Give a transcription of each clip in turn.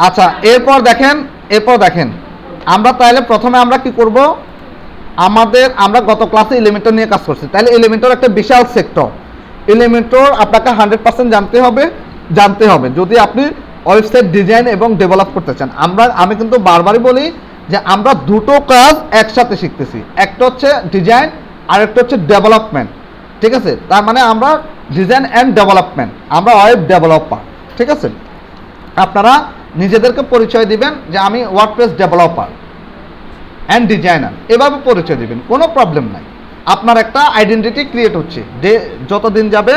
আচ্ছা, এরপর দেখেন আমরা তাহলে প্রথমে আমরা কি করব, আমরা গত ক্লাসে এলিমেন্টর নিয়ে কাজ করছি। তাহলে এলিমেন্টর একটা বিশাল সেক্টর। এলিমেন্টর আপনাকে 100% জানতে হবে যদি আপনি ওয়েবসাইট ডিজাইন এবং ডেভেলপ করতে চান। আমি কিন্তু বারবারই বলি যে আমরা দুটো কাজ একসাথে শিখতেছি, একটা হচ্ছে ডিজাইন আর একটা হচ্ছে ডেভেলপমেন্ট। ঠিক আছে, তার মানে আমরা ডিজাইন অ্যান্ড ডেভেলপমেন্ট, আমরা ওয়েব ডেভেলপার। ঠিক আছে, আপনারা নিজেদেরকে পরিচয় দিবেন যে আমি ওয়ার্ডপ্রেস ডেভেলপার অ্যান্ড ডিজাইনার, এভাবে পরিচয় দিবেন, কোনো প্রবলেম নাই। আপনার একটা আইডেন্টিটি ক্রিয়েট হচ্ছে, যত দিন যাবে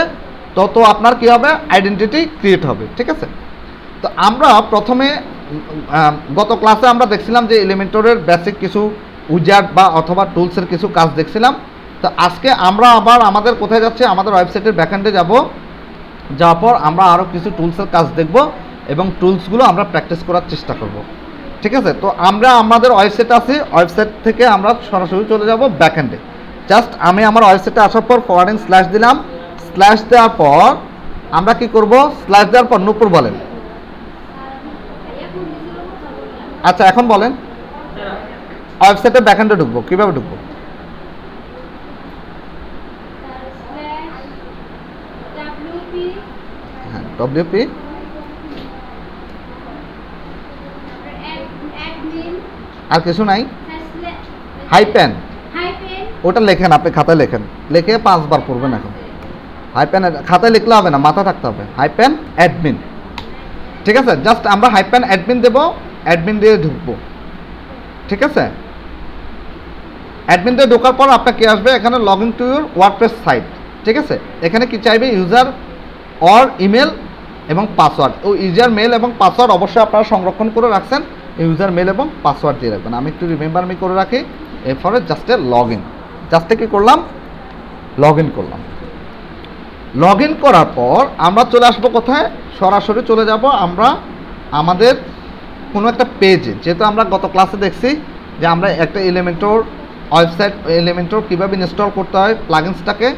তত আপনার কি হবে, আইডেন্টিটি ক্রিয়েট হবে। ঠিক আছে, তো আমরা প্রথমে গত ক্লাসে আমরা দেখছিলাম যে এলিমেন্টরের বেসিক কিছু উইজার্ড বা অথবা টুলসের কিছু কাজ দেখছিলাম। তো আজকে আমরা আবার আমাদের কোথায় যাচ্ছে, আমাদের ওয়েবসাইটের ব্যাকএন্ডে যাওয়ার পর আমরা আরও কিছু টুলসের কাজ দেখব এবং টুলসগুলো আমরা প্র্যাকটিস করার চেষ্টা করব। ঠিক আছে, তো আমরা আমাদের ওয়েবসাইট আছি, ওয়েবসাইট থেকে আমরা সরাসরি চলে যাব ব্যাকএন্ডে। জাস্ট আমি আমার ওয়েবসাইটে আসার পর ফরওয়ার্ডিং স্ল্যাশ দিলাম, স্ল্যাশ দেওয়ার পর আমরা কি করব, স্ল্যাশ দেওয়ার পর নূপুর বলেন। আচ্ছা, এখন বলেন ওয়েবসাইটে ব্যাকএন্ডে ঢুকবো, কিভাবে ঢুকবো? হ্যাঁ, ডব্লিউপি আর কিছু নাই, হাইপেন ওটা লেখেন, আপনি খাতায় লেখেন, লিখে 5 বার পড়বেন। এখন হাইপেন খাতায় লিখলে হবে না, মাথা থাকতে হবে, হাইপেন অ্যাডমিন। ঠিক আছে, জাস্ট আমরা হাইপেন অ্যাডমিন দেবো, অ্যাডমিন দিয়ে ঢুকবো। ঠিক আছে, অ্যাডমিন দিয়ে ঢোকার পর আপনার কি আসবে, এখানে log in to your WordPress site. ঠিক আছে, এখানে কি চাইবে, ইউজার অর ইমেল এবং পাসওয়ার্ড। ওই ইউজার মেল এবং পাসওয়ার্ড অবশ্যই আপনারা সংরক্ষণ করে রাখছেন, ইউজার মেল এবং পাসওয়ার্ড দিয়ে রাখবেন। আমি একটু রিমেম্বার মি করে রাখি। এরপরে জাস্ট লগ ইন, জাস্ট কি করলাম, লগ ইন করলাম। লগ ইন করার পর আমরা চলে আসবো কোথায়, সরাসরি চলে যাব আমরা আমাদের কোনো একটা পেজে। যেহেতু আমরা গত ক্লাসে দেখছি যে আমরা একটা এলিমেন্টর ওয়েবসাইট, এলিমেন্টর কীভাবে ইনস্টল করতে হয়, প্লাগইনসটাকে,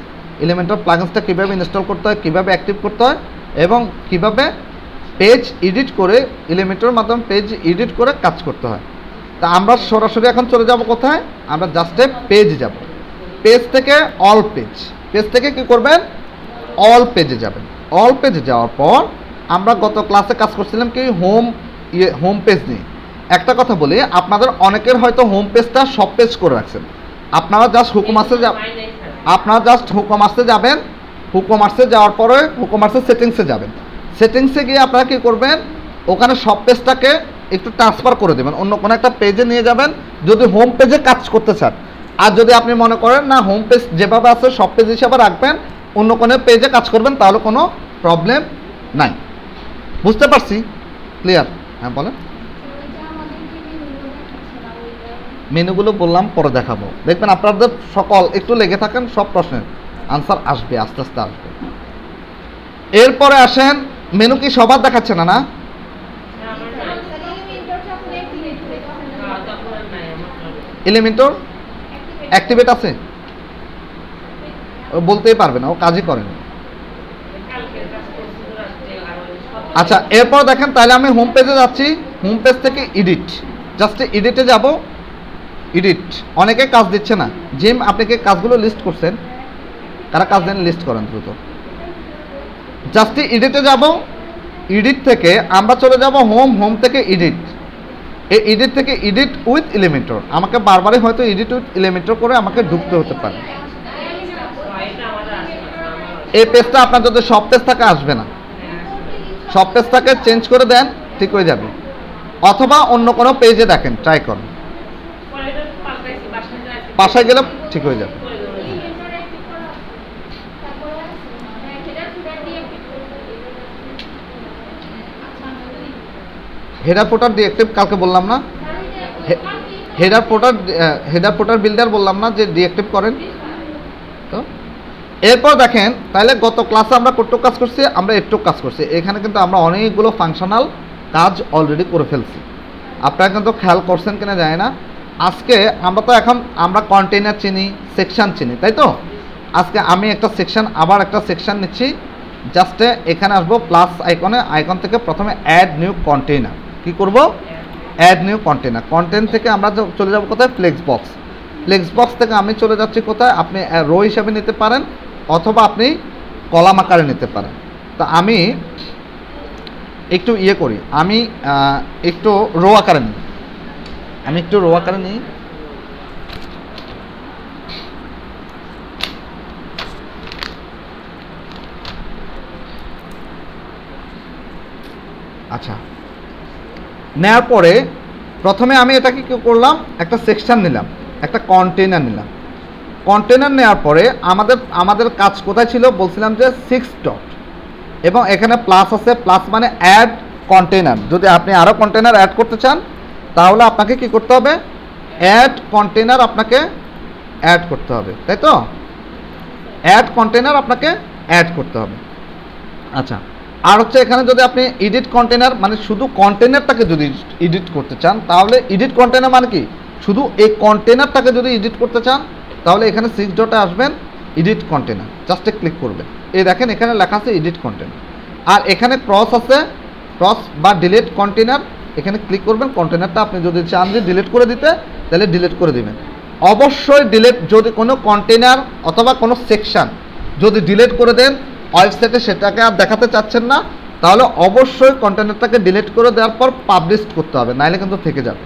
এলিমেন্টর প্লাগইনসটা কীভাবে ইনস্টল করতে হয়, কীভাবে অ্যাক্টিভ করতে হয় এবং কীভাবে পেজ এডিট করে, এলিমেন্টরের মাধ্যমে পেজ এডিট করে কাজ করতে হয়। তা আমরা সরাসরি এখন চলে যাব কোথায়, আমরা জাস্টে পেজ যাব। পেজ থেকে অল পেজ, পেজ থেকে কি করবেন, অল পেজে যাবেন। অল পেজে যাওয়ার পর আমরা গত ক্লাসে কাজ করছিলাম কি, হোম পেজ নিয়ে। একটা কথা বলি, আপনাদের অনেকের হয়তো হোম পেজটা সব পেজ করে রাখছেন। আপনারা জাস্ট হুকমার্সে যাবেন, হুকমার্সে যাওয়ার পরে হুকমার্সের সেটিংসে যাবেন। সেটিংসে গিয়ে আপনারা কী করবেন, ওখানে সব পেজটাকে একটু ট্রান্সফার করে দেবেন, অন্য কোনো একটা পেজে নিয়ে যাবেন যদি হোম পেজে কাজ করতে চান। আর যদি আপনি মনে করেন না হোম পেজ যেভাবে আছে সব পেজ হিসাবে রাখবেন, অন্য কোনো পেজে কাজ করবেন, তাহলে কোনো প্রবলেম নাই। বুঝতে পারছি? ক্লিয়ার? হ্যাঁ বলেন। মেনুগুলো বললাম, পরে দেখাবো, দেখবেন আপনাদের সকল একটু লেগে থাকেন, সব প্রশ্নের আনসার আসবে, আস্তে আস্তে আসবে। এরপরে আসেন, মেনু কি সবার দেখাচ্ছে না? না, এলিমেন্টর অ্যাক্টিভেট আছে, ও বলতেই পারবে না, ও কাজই করেন। আচ্ছা, এরপর দেখেন, তাহলে আমি হোম পেজে যাচ্ছি, হোম পেজ থেকে এডিট, জাস্ট এডিটে যাব। এডিট অনেকে কাজ দিচ্ছে না, জিম আপনি কি কাজগুলো লিস্ট করছেন? কারা কাজ দেন লিস্ট করেন দ্রুত। জাস্ট এডিটে যাব, এডিট থেকে আমরা চলে যাব হোম থেকে এডিট। এই এডিট থেকে এডিট উইথ এলিমেন্টর, আমাকে বারবারই হয়তো এডিট উইথ এলিমেন্টর করে আমাকে ঢুকতে হতে পারে। এই পেজটা আপনার যদি সব পেজ থাকে আসবে না, সব পেজটাকে চেঞ্জ করে দেন, ঠিক হয়ে যাবে। অথবা অন্য কোনো পেজে দেখেন, ট্রাই করুন, বাসায় গেলে ঠিক হয়ে যাবে। হেডার ফোটার ডিএক্টিভ কালকে বললাম না, হেডার ফোটার বিল্ডার বললাম না যে ডিএক্টিভ করেন। তো এরপর দেখেন, তাহলে গত ক্লাসে আমরা কতটুকু কাজ করছি, আমরা একটু কাজ করছি। এখানে কিন্তু আমরা অনেকগুলো ফাংশনাল কাজ অলরেডি করে ফেলছি, আপনারা কিন্তু খেয়াল করছেন কিনা জানি না। আজকে আমরা কন্টেইনার চিনি, সেকশন চিনি, তাই তো? আজকে আমি আবার একটা সেকশন নিচ্ছি। জাস্ট এখানে আসবো প্লাস আইকন থেকে প্রথমে অ্যাড নিউ কন্টেইনার, কি করব, অ্যাড নিউ কন্টেনার। কন্টেন্ট থেকে আমরা চলে যাব কোথায়, ফ্লেক্স বক্স। ফ্লেক্স বক্স থেকে আমি চলে যাচ্ছি কোথায়, আপনি রো হিসাবে নিতে পারেন অথবা আপনি কলাম আকারে নিতে পারেন। তা আমি একটু ইয়ে করি, আমি একটু রো আকারে নিই, আমি একটু রো আকারে নিই। আচ্ছা, নেওয়ার পরে প্রথমে আমি এটাকে কি করলাম, একটা সেকশন নিলাম, একটা কন্টেনার নিলাম। কন্টেনার নেওয়ার পরে আমাদের কাজ কোথায় ছিল, বলছিলাম যে 6 ডট এবং এখানে প্লাস আছে, প্লাস মানে অ্যাড কন্টেনার। যদি আপনি আরও কন্টেনার অ্যাড করতে চান তাহলে আপনাকে কি করতে হবে, অ্যাড কন্টেনার আপনাকে অ্যাড করতে হবে, তাই তো? অ্যাড কন্টেনার আপনাকে অ্যাড করতে হবে। আচ্ছা, আর হচ্ছে এখানে যদি আপনি এডিট কন্টেনার মানে শুধু কন্টেনারটাকে যদি এডিট করতে চান তাহলে এডিট কন্টেনার মানে কি, শুধু এই কন্টেনারটাকে যদি এডিট করতে চান তাহলে এখানে 6 ডটে আসবেন, এডিট কন্টেনার, জাস্ট ক্লিক করবেন। এই দেখেন এখানে লেখা আছে এডিট কন্টেনার, আর এখানে ক্রস আছে, ক্রস বা ডিলিট কন্টেনার, এখানে ক্লিক করবেন। কন্টেনারটা আপনি যদি চান যে ডিলিট করে দিতে তাহলে ডিলিট করে দিবেন। অবশ্যই ডিলিট, যদি কোনো কন্টেনার অথবা কোনো সেকশন যদি ডিলিট করে দেন ওয়েবসাইটে সেটাকে আর দেখাতে চাচ্ছেন না, তাহলে অবশ্যই কন্টেনারটাকে ডিলিট করে দেওয়ার পর পাবলিশ করতে হবে, নাইলে কিন্তু থেকে যাবে।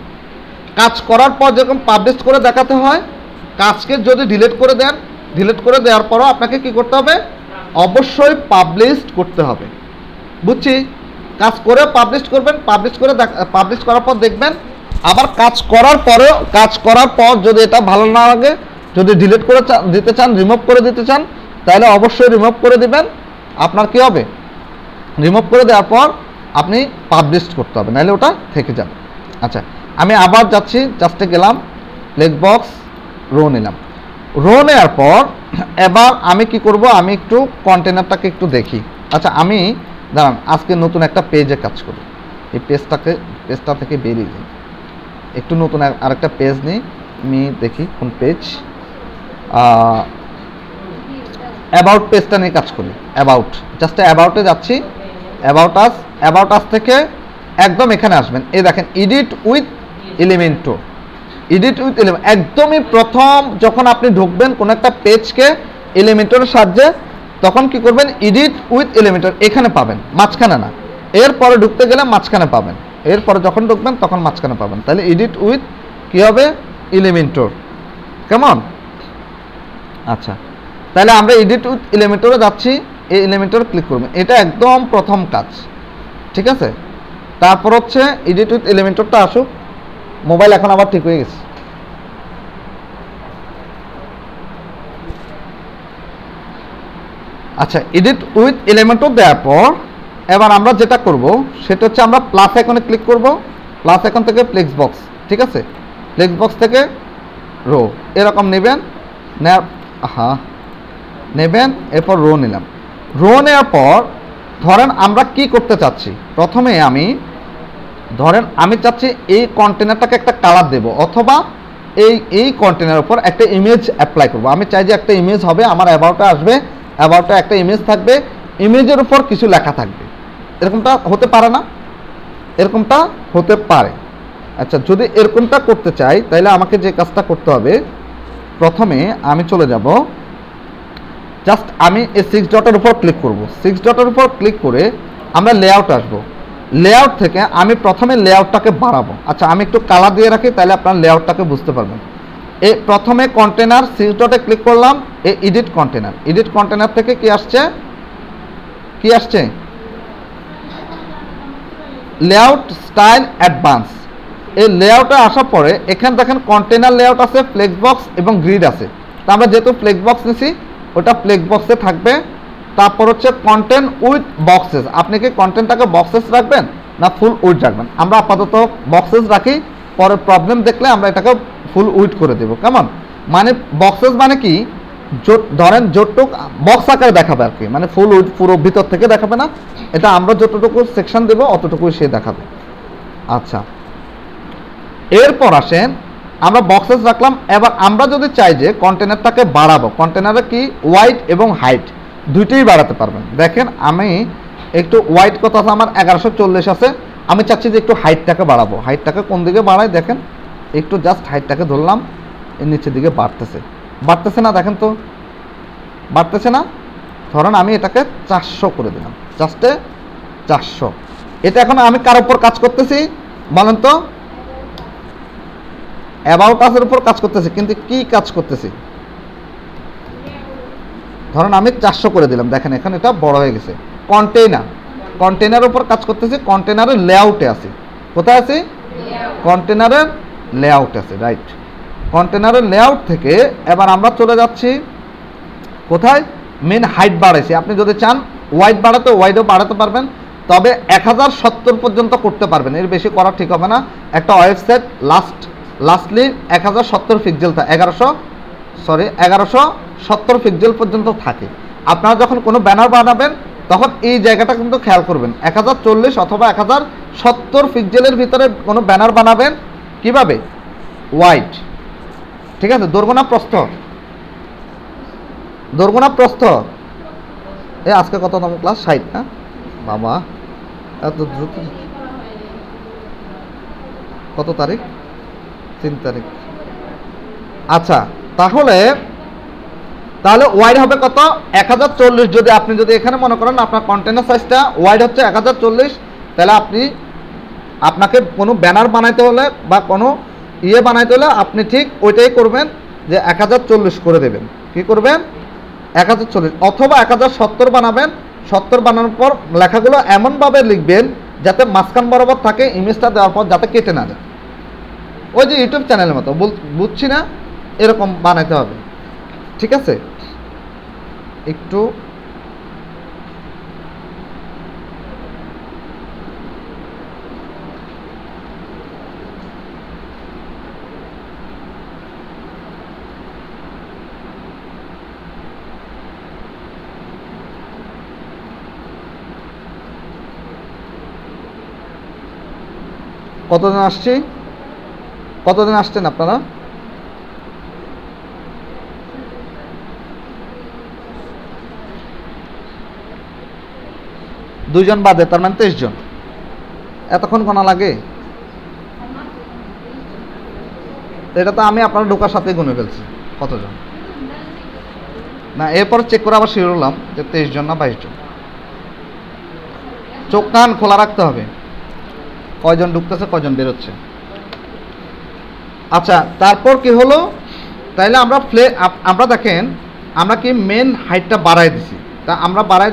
কাজ করার পর যেরকম পাবলিশ করে দেখাতে হয়, কাজকে যদি ডিলিট করে দেন, ডিলিট করে দেওয়ার পরও আপনাকে কি করতে হবে, অবশ্যই পাবলিশ করতে হবে। বুঝছি? কাজ করে পাবলিশ করবেন, পাবলিশ করার পর দেখবেন। আবার কাজ করার পরেও, কাজ করার পর যদি এটা ভালো না লাগে, যদি ডিলিট করে দিতে চান, রিমুভ করে দিতে চান, তাহলে অবশ্যই রিমুভ করে দিবেন। আপনার কি হবে, রিমুভ করে দেওয়ার পর আপনি পাবলিশ করতে হবে, নাহলে ওটা থেকে যাবে। আচ্ছা, আমি আবার যাচ্ছি, জাস্টে গেলাম, ফ্লেক্স বক্স, রো নিলাম। রো নেওয়ার পর এবার আমি কি করব, আমি একটু কন্টেনারটাকে একটু দেখি। আচ্ছা, আমি দাঁড়ান, আজকে নতুন একটা পেজে কাজ করি, এই পেজটা থেকে বেরিয়ে যাই, একটু নতুন আরেকটা পেজ নিই, আমি দেখি কোন পেজ, অ্যাবাউট পেজটা নিয়ে কাজ করি। অ্যাবাউট, জাস্ট অ্যাবাউটে যাচ্ছি, অ্যাবাউট আস থেকে একদম এখানে আসবেন। এই দেখেন edit with Elementor, edit with element, একদমই প্রথম যখন আপনি ঢুকবেন কোনো একটা পেজকে এলিমেন্টরের সাহায্যে, তখন কি করবেন, এডিট উইথ এলিমেন্টর এখানে পাবেন, মাঝখানে না। এরপরে ঢুকতে গেলে মাঝখানে পাবেন, এরপরে যখন ঢুকবেন তখন মাঝখানে পাবেন। তাহলে এডিট উইথ কি হবে, এলিমেন্টর। কেমন? আচ্ছা, তাহলে আমরা এডিট উইথ এলিমেন্টরে যাচ্ছি, এই এলিমেন্টরে ক্লিক করবেন, এটা একদম প্রথম কাজ, ঠিক আছে? তারপর হচ্ছে এডিট উইথ এলিমেন্টরটা আসুক। মোবাইল এখন আবার ঠিক হয়ে গেছে। আচ্ছা, এডিট উইথ এলিমেন্টর দেওয়ার পর এবার আমরা যেটা করব সেটা হচ্ছে আমরা প্লাস আইকনে ক্লিক করব। প্লাস আইকন থেকে ফ্লেক্স বক্স, ঠিক আছে? ফ্লেক্স বক্স থেকে রো এরকম নেবেন, নেবেন, এরপর রো নিলাম। রো নেওয়ার পর ধরেন আমরা কি করতে চাচ্ছি, প্রথমে আমি চাচ্ছি এই কন্টেনারটাকে একটা কালার দেব, অথবা এই কন্টেনারের উপর একটা ইমেজ অ্যাপ্লাই করব। আমি চাই যে একটা ইমেজ হবে, আমার অ্যাবাউটে আসবে, অ্যাবাউটে একটা ইমেজ থাকবে, ইমেজের উপর কিছু লেখা থাকবে। এরকমটা হতে পারে না? এরকমটা হতে পারে। আচ্ছা, যদি এরকমটা করতে চাই তাহলে আমাকে যে কাজটা করতে হবে, প্রথমে আমি চলে যাব, জাস্ট আমি এই 6 ডটের উপর ক্লিক করব। 6 ডটের উপর ক্লিক করে আমরা লেআউট আসবো। লেআউট থেকে আমি প্রথমে লেআউটটাকে বাড়াবো। আচ্ছা, আমি একটু কালার দিয়ে রাখি, তাহলে আপনার লেআউটটাকে বুঝতে পারবেন। এই প্রথমে কন্টেনার 6 ডটে ক্লিক করলাম, এই এডিট কন্টেনার থেকে কি আসছে, লেআউট স্টাইল অ্যাডভান্স। এই লেআউটে আসার পরে এখানে দেখেন কন্টেনার লেআউট আছে, ফ্লেক্স বক্স এবং গ্রিড আছে। তো আমরা যেহেতু ফ্লেক্স বক্স নিছি, ওটা ফ্লেক্স বক্সে থাকবে। তারপর হচ্ছে কন্টেন্ট উইথ বক্সেস, আপনি কি কন্টেন্টটাকে বক্সেস রাখবেন না ফুল উইথ রাখবেন? আমরা আপাতত বক্সেস রাখি, পরে প্রবলেম দেখলে আমরা এটাকে ফুল উইথ করে দেব। কেমন? মানে বক্সেস মানে কি, ধরেন যতটুক বক্স আকারে দেখাবে আর কি, মানে ফুল উইথ পুরো ভিতর থেকে দেখাবে না, এটা আমরা যতটুকু সেকশন দেব অতটুকুই সে দেখাবে। আচ্ছা, এরপর আসেন আমরা বক্সেস রাখলাম। এবার আমরা যদি চাই যে কন্টেনারটাকে বাড়াবো, কন্টেনারে কি ওয়াইড এবং হাইট দুইটাই বাড়াতে পারবেন। দেখেন আমি একটু ওয়াইড কত আছে, আমার 1140 আছে, আমি চাচ্ছি যে একটু হাইটটাকে বাড়াবো। হাইটটাকে কোন দিকে বাড়াই দেখেন, একটু জাস্ট হাইটটাকে ধরলাম, এর নিচের দিকে বাড়তেছে না, দেখেন তো বাড়তেছে না। ধরেন আমি এটাকে 400 করে দিলাম, জাস্টে 400। এটা এখন আমি কার উপর কাজ করতেছি বলেন তো? অ্যাবাউট আসের উপর কাজ করতেছি, কিন্তু কি কাজ করতেছি? ধরেন আমি 400 করে দিলাম, দেখেন এখানে এটা বড় হয়ে গেছে। কন্টেনারের উপর কাজ করতেছি, কন্টেনারের লেআউটে আছে। কোথায় আছে? কন্টেনারের লেআউট আছে, রাইট। কন্টেনারের লেআউট থেকে এবার আমরা চলে যাচ্ছি কোথায়? মেন হাইট বাড়াইছি। আপনি যদি চান ওয়াইড বাড়াতে, ওয়াইডও বাড়াতে পারবেন, তবে 1070 পর্যন্ত করতে পারবেন, এর বেশি করা ঠিক হবে না। একটা ওয়েবসাইট লাস্টলি 1070 পিক্সেল 1170 পিক্সেল পর্যন্ত থাকে। আপনারা যখন কোনো ব্যানার বানাবেন তখন এই জায়গাটা কিন্তু খেয়াল করবেন, 1040 অথবা 1070 পিক্সেলের ভিতরে কোনো ব্যানার বানাবেন। কিভাবে? ওয়াইড, ঠিক আছে? দৈর্ঘ্য না প্রস্থ? দৈর্ঘ্য না প্রস্থ? আজকে কততম ক্লাস? 60 না বাবা, এত দ্রুত। কত তারিখ? 3 তারিখ। আচ্ছা, তাহলে ওয়াইড হবে কত? 1040। যদি আপনি এখানে মনে করেন আপনার কন্টেনার সাইজটা ওয়াইড হচ্ছে 1040, তাহলে আপনাকে কোনো ব্যানার বানাইতে হলে বা কোনো বানাইতে হলে আপনি ঠিক ওইটাই করবেন, যে 1040 করে দেবেন। কি করবেন? 1040 অথবা 1070 বানাবেন। 70 বানানোর পর লেখাগুলো এমনভাবে লিখবেন যাতে মাঝখান বরাবর থাকে, ইমেজটা দেওয়ার পর যাতে কেটে না যায়। ওই যে ইউটিউব চ্যানেলের মতো, বুঝছি না, এরকম বানাইতে হবে, ঠিক আছে? একটু কতদিন আসছেন আপনারা? দুইজন বাদে, তার মানে 23 জন। এতক্ষণ কোনা লাগে? এটা তো আমি আপনার ঢোকার সাথে গুনে ফেলছি। কতজন না, এরপর চেক করে আবার শিওর হলাম যে 23 জন না 22 জন। চোখ কান খোলা রাখতে হবে, কয়জন ঢুকতেছে কয়জন বেরোচ্ছে। আচ্ছা, তারপর কি হলো? তাইলে আমরা দেখেন আমরা কি মেন হাইটটা বাড়াই দিছি। তা আমরা বাড়াই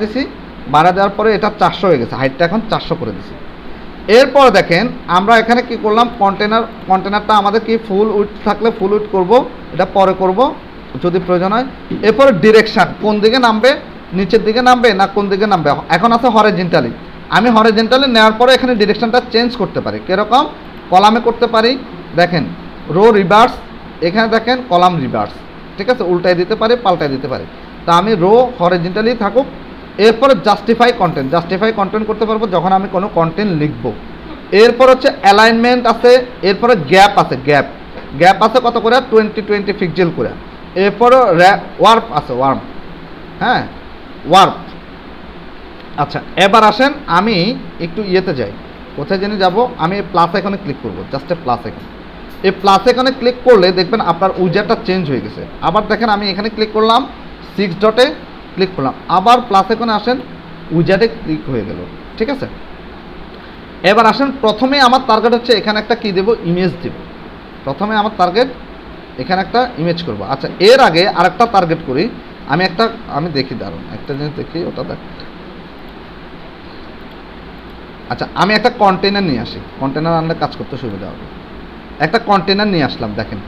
দেওয়ার পরে এটা 400 হয়ে গেছে, হাইটটা এখন 400 করে দিছি। এরপর দেখেন আমরা এখানে কি করলাম, কন্টেনারটা আমাদের কি ফুল উইথ থাকলে ফুল উইথ করব, এটা পরে করব যদি প্রয়োজন হয়। এরপরে ডিরেকশন, কোন দিকে নামবে, নিচের দিকে নামবে না কোন দিকে নামবে। এখন আছে হরিজন্টালি, আমি হরিজন্টালি নেওয়ার পরে এখানে ডিরেকশনটা চেঞ্জ করতে পারি। কীরকম? কলামে করতে পারি, দেখেন রো রিভার্স, এখানে দেখেন কলাম রিভার্স, ঠিক আছে? উল্টাই দিতে পারি, পাল্টাই দিতে পারি। তা আমি রো হরিজন্টালি থাকুক। এরপরে জাস্টিফাই কন্টেন্ট করতে পারবো যখন আমি কোনো কন্টেন্ট লিখব। এরপর হচ্ছে অ্যালাইনমেন্ট আছে, এরপরে গ্যাপ আছে, গ্যাপ আছে কত করে? 20 পিক্সেল করে। এরপরে ওয়ার্প আছে, হ্যাঁ ওয়ার্প। আচ্ছা, এবার আসেন আমি একটু ইয়েতে যাই, কোথায় জেনে যাব? আমি প্লাস আইকনে ক্লিক করব, জাস্ট প্লাস আইকন। এই প্লাস আইকনে ক্লিক করলে দেখবেন আপনার উইজারটা চেঞ্জ হয়ে গেছে। আবার দেখেন আমি এখানে ক্লিক করলাম, 6 ডটে ক্লিক করলাম, আবার প্লাস আইকনে আসেন, উইজারে ক্লিক হয়ে গেল, ঠিক আছে? এবার আসেন, প্রথমে আমার টার্গেট হচ্ছে এখানে একটা কি দেব? ইমেজ দেব। প্রথমে আমার টার্গেট এখানে একটা ইমেজ করব। আচ্ছা, এর আগে আরেকটা টার্গেট করি। আমি দেখি, দাঁড়ান একটা জিনিস দেখি, ওটা দেখ। আচ্ছা, আমি একটা কন্টেনার নিয়ে আসি, কন্টেনার আনলে কাজ করতে সুবিধা হবে। একটা কন্টেনার নিয়ে আসলাম, দেখেন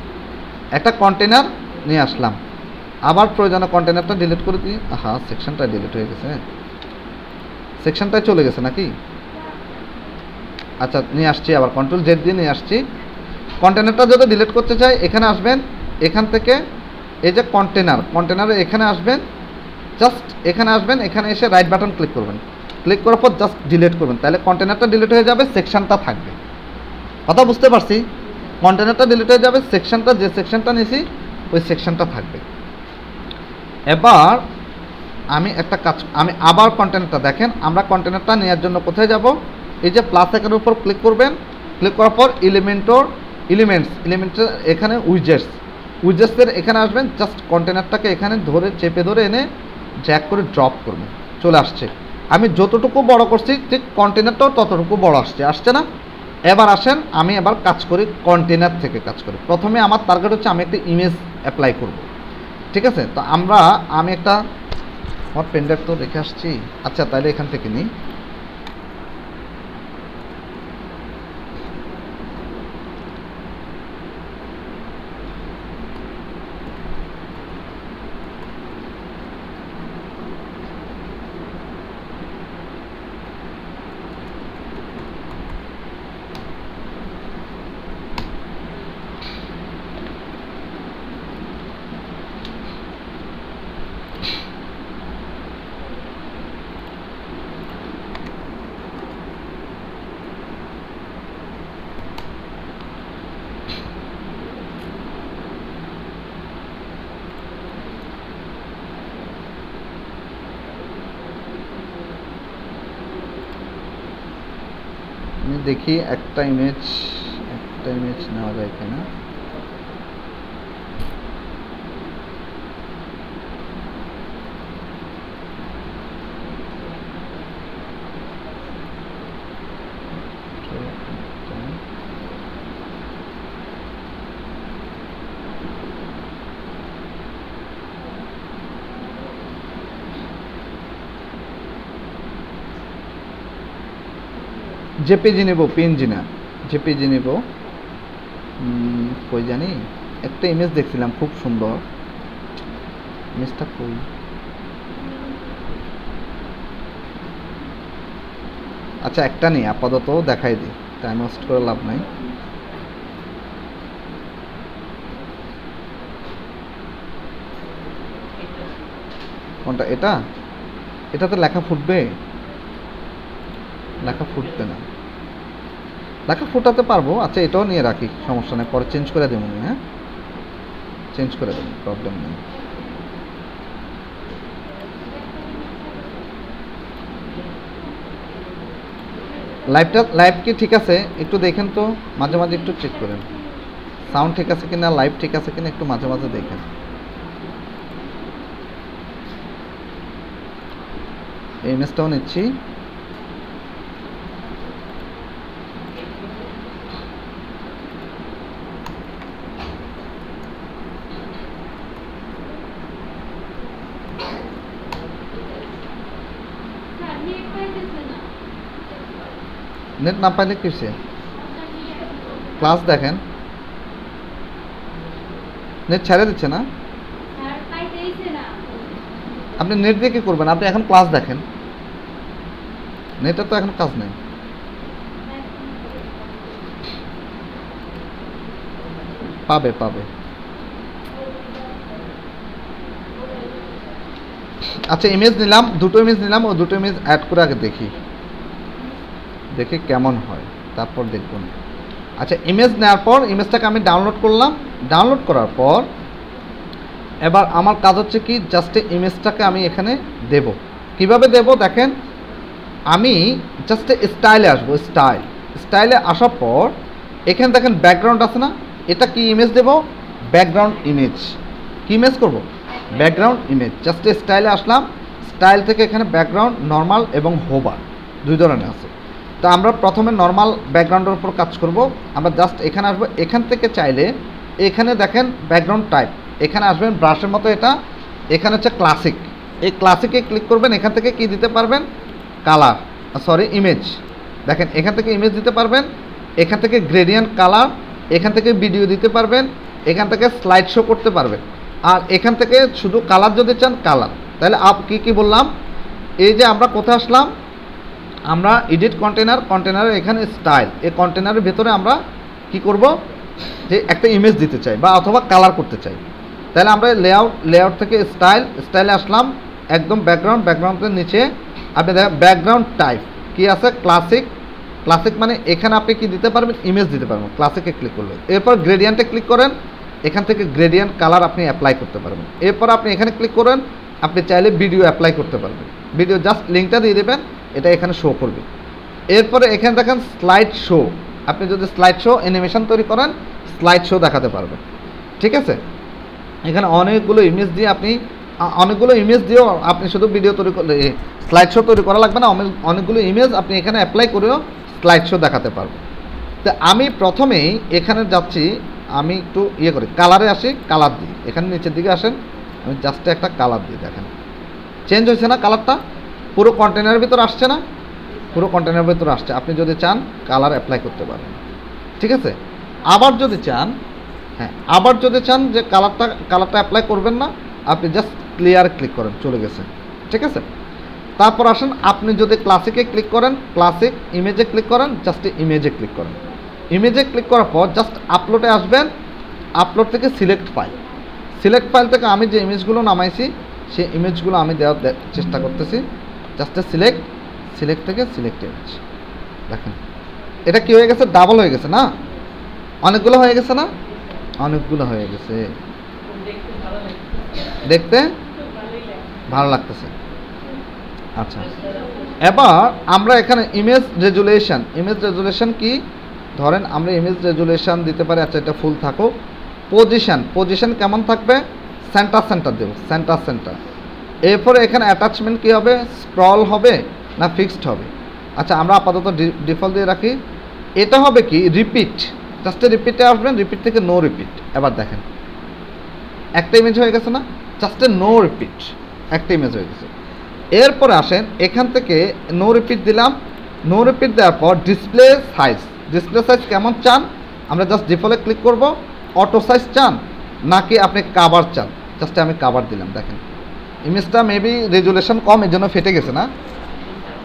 একটা কন্টেনার নিয়ে আসলাম। আবার প্রয়োজনে কন্টেনারটা ডিলিট করে দিই। সেকশনটা ডিলিট হয়ে গেছে, সেকশনটাই চলে গেছে নাকি? আচ্ছা, নিয়ে আসছি, আবার কন্ট্রোল জেড দিয়ে নিয়ে আসছি। কন্টেনারটা যদি ডিলিট করতে চাই, এখানে আসবেন, এখান থেকে এই যে কন্টেনারে এখানে আসবেন, জাস্ট এখানে আসবেন, এখানে এসে রাইট বাটন ক্লিক করবেন। ক্লিক করার পর জাস্ট ডিলিট করবেন, তাহলে কন্টেনারটা ডিলিট হয়ে যাবে, সেকশনটা থাকবে। কথা বুঝতে পারছি? কন্টেনারটা ডিলিট হয়ে যাবে, সেকশনটা, যে সেকশনটা নিয়েছি ওই সেকশনটা থাকবে। এবার আমি একটা কাজ, আমি আবার কন্টেনারটা দেখেন, আমরা কন্টেনারটা নেওয়ার জন্য কোথায় যাব? এই যে প্লাস আইকনের উপর ক্লিক করবেন, ক্লিক করার পর এলিমেন্টসের এখানে উইজেটসের এখানে আসবেন, জাস্ট কন্টেনারটাকে এখানে ধরে চেপে ধরে এনে জ্যাক করে ড্রপ করবেন, চলে আসছে। আমি যতটুকু বড় করছি ঠিক কন্টেনারটাও ততটুকু বড় আসছে না? এবার আসেন আমি এবার কাজ করি, কন্টেনার থেকে কাজ করি। প্রথমে আমার টার্গেট হচ্ছে আমি একটা ইমেজ অ্যাপ্লাই করব, ঠিক আছে? তো আমি একটা আমার পেনড্রাইভ তো রেখে আসছি, আচ্ছা তাহলে এখান থেকে নিই। আমি দেখি একটা ইমেজ নেওয়া যায় কিনা। জেপিজি নেব, পিএনজি না, জেপিজি নেব। কই জানি একটা ইমেজ দেখছিলাম খুব সুন্দর, ইমেজটা কই? আচ্ছা একটা নেই আপাতত, দেখাই দিই, টাইম ওয়েস্ট করে লাভ নাই। কোনটা? এটাতে লেখা ফুটবে? লেখা ফুটবে না, লেখা ফুটাতে পারবো। আচ্ছা এটাও নিয়ে রাখি, সমস্যা নেই, পরে চেঞ্জ করে দেবো। হ্যাঁ চেঞ্জ করে দেবো, প্রবলেম নেই। লাইভ কি ঠিক আছে? একটু দেখেন তো, মাঝে মাঝে একটু চেক করেন সাউন্ড ঠিক আছে কিনা, লাইভ ঠিক আছে কিনা, একটু মাঝে মাঝে দেখেন। এই ইমেজটাও নিচ্ছি। নেট না পাইলে কিসে ক্লাস দেখেন, নেট ছেড়ে দিচ্ছে না। আপনি নেট দিয়ে কি করবেন? আপনি এখন ক্লাস দেখেন, নেটের তো এখন কাজ নেই। পাবে আচ্ছা ইমেজ নিলাম, দুটো ইমেজ নিলাম, ও দুটো ইমেজ অ্যাড করে আগে দেখি কেমন হয়, তারপর দেখুন। আচ্ছা ইমেজ নেওয়ার পর ইমেজটাকে আমি ডাউনলোড করলাম, ডাউনলোড করার পর এবার আমার কাজ হচ্ছে কি, জাস্ট ইমেজটাকে আমি এখানে দেব। কিভাবে দেব দেখেন, আমি জাস্ট স্টাইলে আসবো, স্টাইলে আসার পর এখানে দেখেন ব্যাকগ্রাউন্ড আছে না, এটা কি ইমেজ দেব? Background image. কি ইমেজ করব? Background image. জাস্ট স্টাইলে আসলাম, স্টাইল থেকে এখানে ব্যাকগ্রাউন্ড নর্মাল এবং হোভার দুই ধরনের আছে। তো আমরা প্রথমে নর্মাল ব্যাকগ্রাউন্ডের উপর কাজ করব। আমরা জাস্ট এখানে আসবো, এখান থেকে চাইলে এখানে দেখেন ব্যাকগ্রাউন্ড টাইপ, এখানে আসবেন ব্রাশের মতো, এটা এখানে হচ্ছে ক্লাসিক, এই ক্লাসিকে ক্লিক করবেন। এখান থেকে কি দিতে পারবেন? Colour, image. দেখেন এখান থেকে ইমেজ দিতে পারবেন, এখান থেকে গ্রেডিয়েন্ট কালার, এখান থেকে ভিডিও দিতে পারবেন, এখান থেকে স্লাইড শো করতে পারবেন। আর এখান থেকে শুধু কালার যদি চান কালার। তাহলে কি বললাম, এই যে আমরা কোথায় আসলাম, আমরা এডিট কন্টেনারের এখানে স্টাইল, এই কন্টেনারের ভেতরে আমরা কি করব, যে একটা ইমেজ দিতে চাই বা অথবা কালার করতে চাই। তাহলে আমরা লেআউট থেকে স্টাইলে আসলাম, একদম ব্যাকগ্রাউন্ডের নিচে আপনি দেখেন ব্যাকগ্রাউন্ড টাইপ কি আছে, ক্লাসিক মানে এখানে আপনি কি দিতে পারবেন? ইমেজ দিতে পারবেন। ক্লাসিকে ক্লিক করবেন, এরপর গ্রেডিয়েন্টে ক্লিক করেন, এখান থেকে গ্রেডিয়েন্ট কালার আপনি অ্যাপ্লাই করতে পারবেন। এরপর আপনি এখানে ক্লিক করেন, আপনি চাইলে ভিডিও অ্যাপ্লাই করতে পারবেন। ভিডিও জাস্ট লিঙ্কটা দিয়ে দেবেন, এটা এখানে শো করবে। এরপরে এখানে দেখেন স্লাইড শো, আপনি যদি স্লাইড শো অ্যানিমেশন তৈরি করেন স্লাইড শো দেখাতে পারবেন। ঠিক আছে, এখানে অনেকগুলো ইমেজ দিয়ে আপনি অনেকগুলো ইমেজ দিয়েও আপনি শুধু ভিডিও তৈরি করলে স্লাইড শো তৈরি করা লাগবে না, অনেকগুলো ইমেজ আপনি এখানে অ্যাপ্লাই করেও স্লাইড শো দেখাতে পারবেন। তো আমি প্রথমেই এখানে যাচ্ছি, আমি একটু করি, কালারে আসি, কালার দিই, এখানে নিচের দিকে আসেন, আমি জাস্ট একটা কালার দিই, দেখেন চেঞ্জ হয়েছে না কালারটা, পুরো কন্টেনারের ভিতর আসছে না, পুরো কন্টেনারের ভিতর আসছে। আপনি যদি চান কালার অ্যাপ্লাই করতে পারেন। ঠিক আছে, আবার যদি চান, আবার যদি চান যে কালারটা অ্যাপ্লাই করবেন না, আপনি জাস্ট ক্লিয়ার ক্লিক করেন, চলে গেছে। ঠিক আছে, তারপর আসেন, আপনি যদি ক্লাসিকে ক্লিক করেন, ক্লাসিক ইমেজে ক্লিক করেন, জাস্ট ইমেজে ক্লিক করেন। ইমেজে ক্লিক করার পর জাস্ট আপলোডে আসবেন, আপলোড থেকে সিলেক্ট ফাইল থেকে আমি যে ইমেজগুলো নামাইছি সেই ইমেজগুলো আমি দেওয়ার চেষ্টা করতেছি। জাস্ট সিলেক্ট থেকে সিলেক্ট ইমেজ, দেখেন এটা কি হয়ে গেছে, ডাবল হয়ে গেছে না, অনেকগুলো হয়ে গেছে না, অনেকগুলো হয়ে গেছে, দেখতে ভালো লাগতেছে। আচ্ছা, এবার আমরা এখানে ইমেজ রেজুলেশন কি, ধরেন আমরা ইমেজ রেজুলেশন দিতে পারি। আচ্ছা, এটা ফুল থাকো। পজিশন কেমন থাকবে, সেন্টার দেব, সেন্টার। এরপরে এখানে অ্যাটাচমেন্ট কি হবে, স্ক্রল হবে না ফিক্সড হবে। আচ্ছা, আমরা আপাতত ডিফল্ট দিয়ে রাখি। এটা হবে কি রিপিট, জাস্ট রিপিটে আসবেন, রিপিট থেকে নো রিপিট। এবার দেখেন একটা ইমেজ হয়ে গেছে না, জাস্ট নো রিপিট, একটা ইমেজ হয়ে গেছে। এরপরে আসেন, এখান থেকে নো রিপিট দিলাম, নো রিপিট দেওয়ার পর ডিসপ্লে সাইজ কেমন চান, আমরা জাস্ট ডিফল্টে ক্লিক করব। অটো সাইজ চান নাকি আপনি কাভার চান, জাস্ট আমি কাভার দিলাম। দেখেন ইমেজটা মেবি রেজুলেশন কম, এর জন্য ফেটে গেছে না,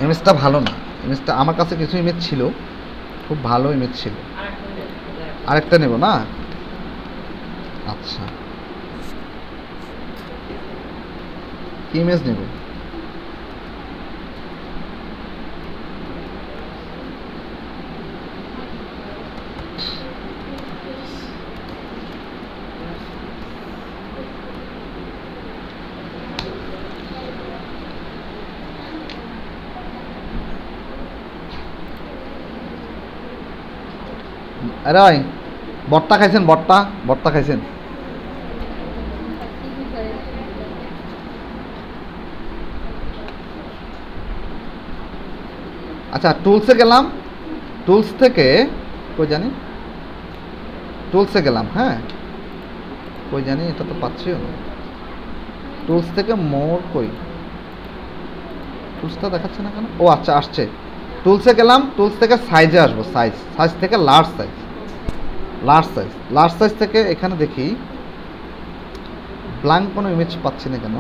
ইমেজটা ভালো না। ইমেজটা আমার কাছে কিছু ইমেজ ছিল, খুব ভালো ইমেজ ছিল, আরেকটা নেব না। আচ্ছা, কি ইমেজ নেব, আরে ভাই ভর্তা খাইছেন, ভর্তা খাইছেন? আচ্ছা, টুলসে গেলাম, টুলস থেকে কই জানি, টুলসে গেলাম, হ্যাঁ কই জানি, এটা তো পাচ্ছিও না। টুলস থেকে মোর কই, টুলসটা দেখাচ্ছে না কেন? ও আচ্ছা, আসছে। টুলসে গেলাম, টুলস থেকে সাইজে আসবো, সাইজ থেকে লার্জ সাইজ থেকে এখানে দেখি ব্ল্যাঙ্ক কোনো ইমেজ পাচ্ছি না কেন।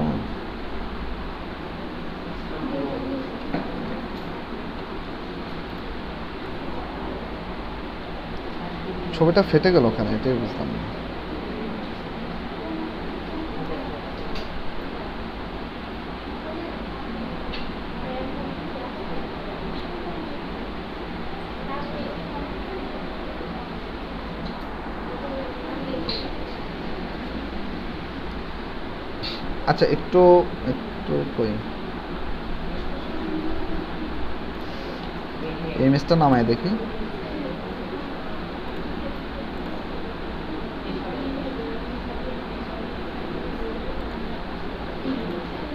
ছবিটা ফেটে গেল ওখানে, এটাই বুঝলাম না। আচ্ছা, একটু কই ইমেজটা নামায় দেখি।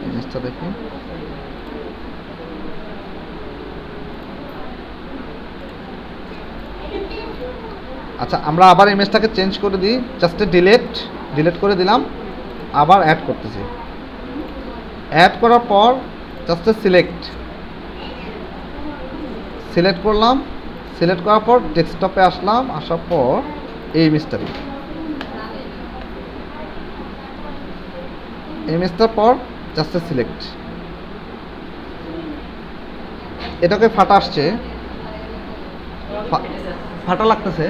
ইমেজটা দেখি, আচ্ছা আমরা আবার ইমেজটাকে চেঞ্জ করে দিই, জাস্ট ডিলিট করে দিলাম, আবার অ্যাড করতেছি। অ্যাড করার পর জাস্ট সিলেক্ট করলাম, সিলেক্ট করার পর ডেস্কটপে আসলাম, আসার পর এই ইমেজটার পর জাস্ট সিলেক্ট। এটাকে ফাটা আসছে, ফাটা লাগতেছে,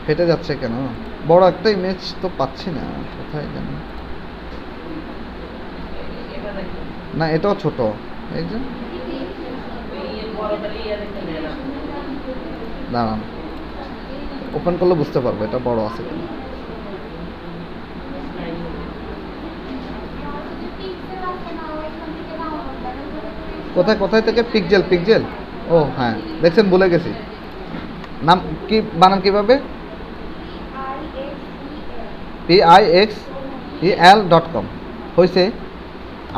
ফেটে যাচ্ছে কেন? বড় একটা ইমেজ তো পাচ্ছি না, কোথায় জানি না, এটাও ছোট, এই যে দাঁড়ান ওপেন করলে বুঝতে পারবো এটা বড় আছে কিনা। কোথায় থেকে পিক্সেল ও হ্যাঁ, দেখছেন ভুলে গেছি। নাম কি, বানান কিভাবে? pixel.com হয়েছে,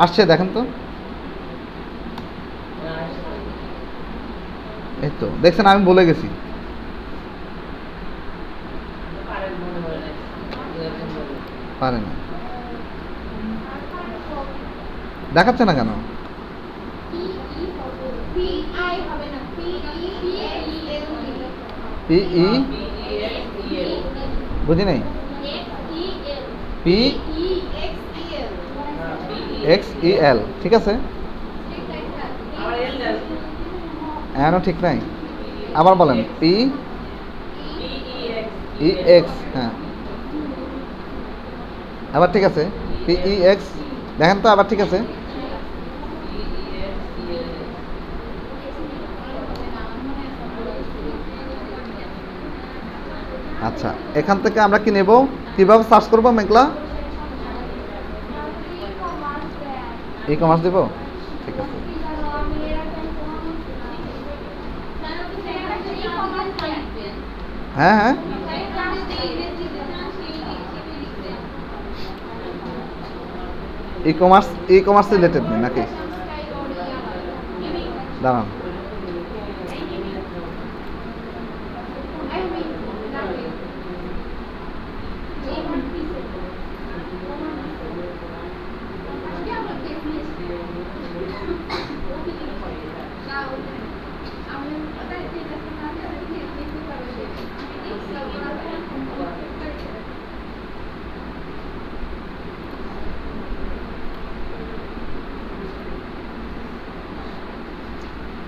আসছে দেখেন তো। এই তো দেখছেন, আমি বলে গেছি। পারে না, দেখাচ্ছে না কেন? পিই বুঝি নাই। PXEL ঠিক আছে, এখনো ঠিক নাই, আবার বলেন। PEX, হ্যাঁ আবার ঠিক আছে। PEX দেখেন তো, আবার ঠিক আছে। আচ্ছা, এখান থেকে আমরা কি নেব, কিভাবে সার্চ করব? মেঘলা ই কমার্স দেব, ঠিক আছে। হ্যাঁ হ্যাঁ, ই কমার্স রিলেটেড নেই নাকি? দাঁড়ান,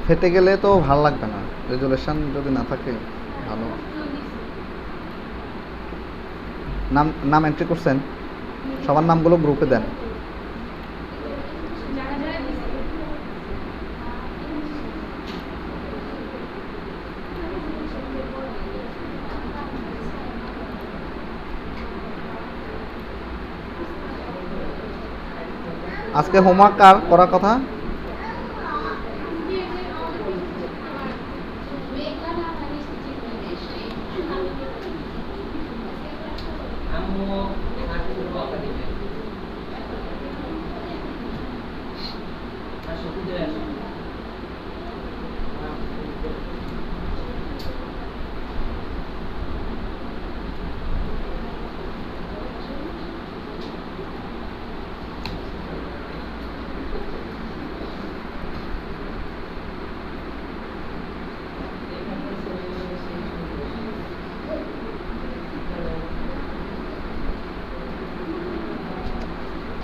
ফেটে গেলে তো ভালো লাগবে না, রেজুলেশন যদি না থাকে ভালো। নাম এন্ট্রি করছেন, সবার নামগুলো গ্রুপে দেন। আজকে হোমওয়ার্ক কার করার কথা?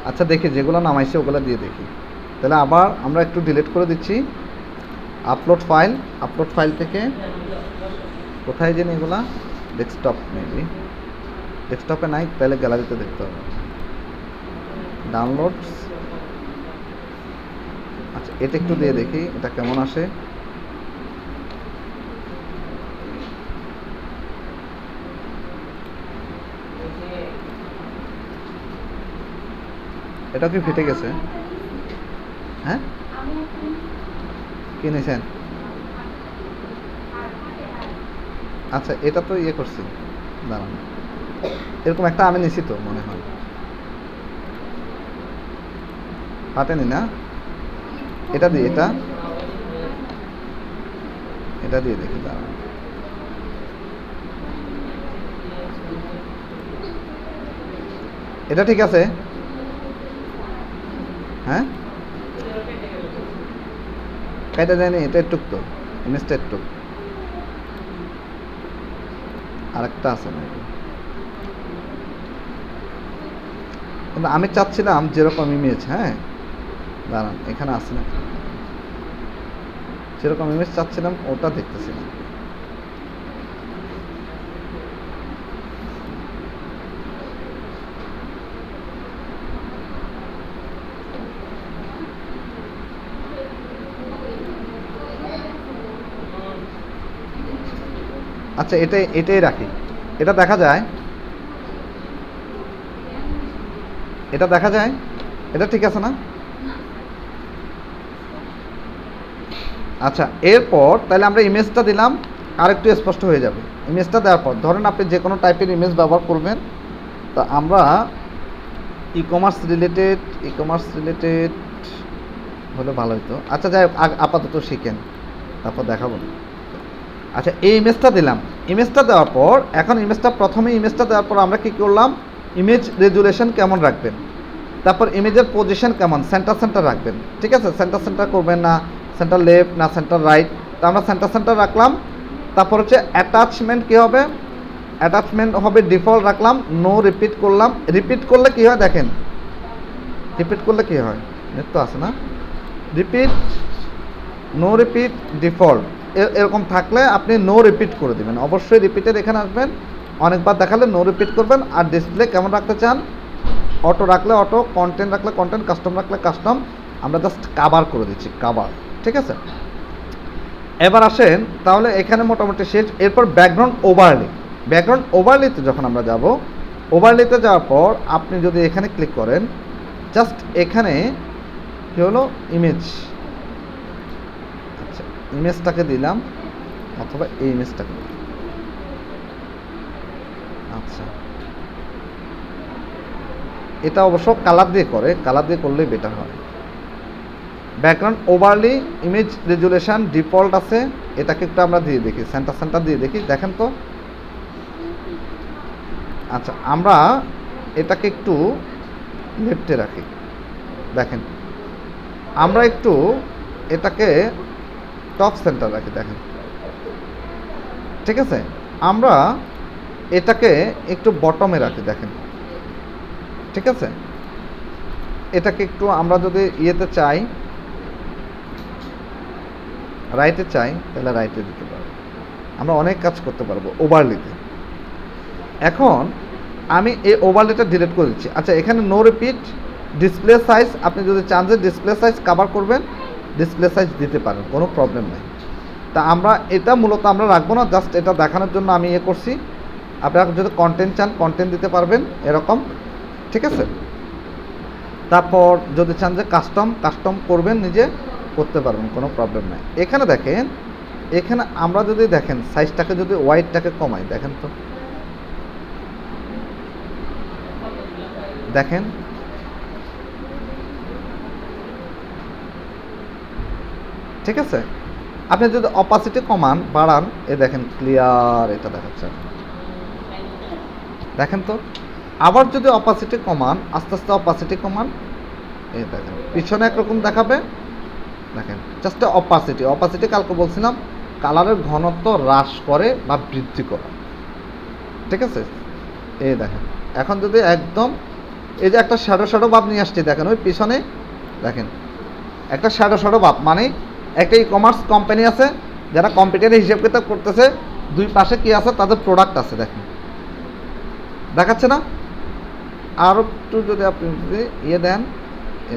আচ্ছা দেখি, যেগুলো নামাইছে ওগুলো দিয়ে দেখি। তাহলে আবার আমরা একটু ডিলিট করে দিচ্ছি। আপলোড ফাইল থেকে কোথায় জানি এগুলা, ডেস্কটপ, মেবি ডেস্কটপে নাই, তাহলে গ্যালারিতে দেখতে হবে। ডাউনলোডস, আচ্ছা এটা একটু দিয়ে দেখি এটা কেমন আসে। এটা কি ফেটে গেছে? হ্যাঁ, কি নিয়েছেন? আচ্ছা এটা তো ইয়ে করছি, দাঁড়ান, এরকম একটা আমি নিছি তো মনে হয়, ফাটেনি না? এটা দিয়ে এটা দিয়ে দেখি, দাঁড়ান। এটা ঠিক আছে? হ্যাঁ, কেটে দেয়নি, এটা একটুক তো ইমেজটা একটু, আরেকটা আছে না, কিন্তু আমি চাচ্ছিলাম যেরকম ইমেজ, হ্যাঁ দাঁড়ান এখানে আছে না, যেরকম ইমেজ চাচ্ছিলাম ওটা দেখতেছি না। আচ্ছা এটাই রাখি, এটা দেখা যায়, এটা ঠিক আছে না? আচ্ছা, এরপর তাহলে আমরা ইমেজটা দিলাম, আর একটু স্পষ্ট হয়ে যাবে। ইমেজটা দেওয়ার পর ধরেন আপনি যে কোনো টাইপের ইমেজ ব্যবহার করবেন। তা আমরা ই কমার্স রিলেটেড হলে ভালো হতো। আচ্ছা যাই হোক, আপাতত শিখেন, তারপর দেখাবো। আচ্ছা, এই ইমেজটা দিলাম। ইমেজটা দেওয়ার পর এখন প্রথমে ইমেজটা দেওয়ার পর আমরা কি করলাম, ইমেজ রেজুলেশন কেমন রাখবেন, তারপর ইমেজের পজিশন কেমন, সেন্টার রাখবেন। ঠিক আছে, সেন্টার করবেন না সেন্টার লেফট না সেন্টার রাইট, তো আমরা সেন্টার রাখলাম। তারপর হচ্ছে অ্যাটাচমেন্ট কী হবে, অ্যাটাচমেন্ট হবে ডিফল্ট রাখলাম, নো রিপিট করলাম। রিপিট করলে কী হয় দেখেন, রিপিট করলে কী হয়, নেট তো আছে না, নো রিপিট ডিফল্ট এরকম থাকলে আপনি নো রিপিট করে দেবেন। অবশ্যই রিপিটের এখানে আসবেন, অনেকবার দেখালে নো রিপিট করবেন। আর ডিসপ্লে কেমন রাখতে চান, অটো রাখলে অটো, কন্টেন্ট রাখলে কন্টেন্ট, কাস্টম রাখলে কাস্টম। আমরা জাস্ট কাভার করে দিচ্ছি, কাভার। ঠিক আছে, এবার আসেন তাহলে এখানে মোটামুটি শেষ। এরপর ব্যাকগ্রাউন্ড ওভারলিতে যখন আমরা যাব, ওভারলিতে যাওয়ার পর আপনি যদি এখানে ক্লিক করেন, জাস্ট এখানে কী হলো, ইমেজ। আচ্ছা, ইমেজটাকে দিলাম অথবা এই ইমেজটাকে দিলাম। আচ্ছা, এটা অবশ্য কালার দিয়ে করলেই বেটার হয়। Background overlay, image resolution default আছে, এটাকে একটু আমরা দিয়ে দেখি, সেন্টার দিয়ে দেখি, দেখেন তো। আচ্ছা, আমরা এটাকে একটু লেফটে রাখি, দেখেন। আমরা একটু এটাকে টপ সেন্টার রাখি, দেখেন। ঠিক আছে, আমরা এটাকে একটু বটমে রাখি, দেখেন। ঠিক আছে, এটাকে একটু আমরা যদি ইয়েতে চাই, রাইটে চাই, তাহলে রাইটে দিতে পারবো। আমরা অনেক কাজ করতে পারবো ওভারলিতে। এখন আমি এই ওভারলিটা ডিলিট করে দিচ্ছি। আচ্ছা, এখানে নো রিপিট, ডিসপ্লে সাইজ, আপনি যদি চান যে ডিসপ্লে সাইজ কাভার করবেন, ডিসপ্লে সাইজ দিতে পারেন, কোনো প্রবলেম নেই। তা আমরা এটা মূলত আমরা রাখবো না, জাস্ট এটা দেখানোর জন্য আমি করছি। আপনারা যদি কন্টেন্ট চান কন্টেন্ট দিতে পারবেন এরকম। ঠিক আছে, তারপর যদি চান যে কাস্টম করবেন, নিজে করতে পারবেন, কোনো প্রবলেম নাই। এখানে দেখেন, এখানে আমরা যদি দেখেন সাইজটাকে যদি ওয়াইডটাকে কমাই, দেখেন তো, দেখেন। ঠিক আছে, আপনি যদি অপাসিটি কমান বাড়ান, দেখেন ক্লিয়ার এটা দেখাচ্ছে, দেখেন তো। আবার যদি অপাসিটি কমান, আস্তে আস্তে অপাসিটি কমান, দেখেন পিছনে একরকম দেখাবে, দেখেন। জাস্ট অপাসিটি কালকে বলছিলাম কালারের ঘনত্ব হ্রাস করে বা বৃদ্ধি করে। ঠিক আছে, দেখেন। এখন যদি একদম এই যে একটা শ্যাডো ভাব নিয়ে আসছি, দেখেন ওই পিছনে, দেখেন একটা শ্যাডো ভাব, মানে একটা ই কমার্স কোম্পানি আছে যারা কম্পিউটারে হিসাব কিতাব করতেছে, দুই পাশে কি আছে, তাদের প্রোডাক্ট আছে, দেখেন দেখাচ্ছে না। আর একটু যদি আপনি দেন,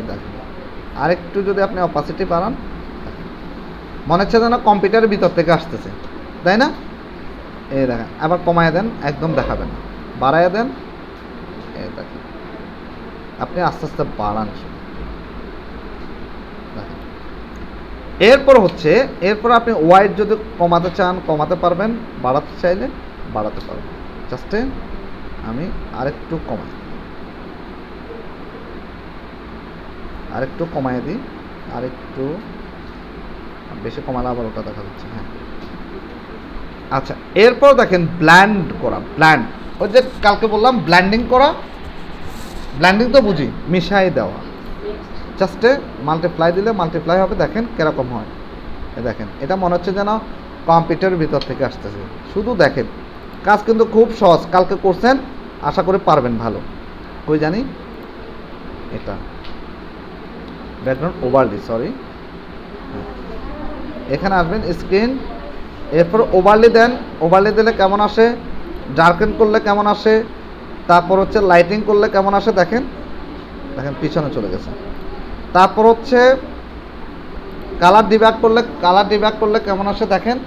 দেখেন আরেকটু যদি আপনি অপাসিটি বাড়ান, মনে হচ্ছে যেন কম্পিউটারের ভিতর থেকে আসতেছে, তাই না। দেখেন, আবার কমায় দেন, একদম দেখাবেন, বাড়ায় দেন, দেখেন আপনি আস্তে আস্তে বাড়ান। এরপর আপনি ওয়াইড যদি কমাতে চান কমাতে পারবেন, বাড়াতে চাইলে বাড়াতে পারবেন। জাস্টে আমি আরেকটু কমায় দিই, আরেকটু বেশি কমালে আবার ওটা দেখা যাচ্ছে। হ্যাঁ, আচ্ছা, এরপর দেখেন ব্ল্যান্ড করা, ওই যে কালকে বললাম ব্ল্যান্ডিং করা, ব্ল্যান্ডিং তো বুঝি, মিশাই দেওয়া। জাস্টে মাল্টিপ্লাই দিলে মাল্টিপ্লাই হবে, দেখেন কিরকম হয়। দেখেন, এটা মনে হচ্ছে যেন কম্পিউটারের ভিতর থেকে আসতেছে। শুধু দেখেন, কাজ কিন্তু খুব সহজ, কালকে করছেন, আশা করি পারবেন ভালো। কই জানি এটা ব্যাকগ্রাউন্ড ওভারলি, সরি, এখানে আসবেন স্ক্রিন, এরপর ওভারলি দেন। ওভারলি দিলে কেমন আসে, ডার্কেন করলে কেমন আসে, তারপর হচ্ছে লাইটিং করলে কেমন আসে, দেখেন পিছনে চলে গেছে। তারপর হচ্ছে কালার ডিব্যাক করলে কেমন আসে, দেখেন।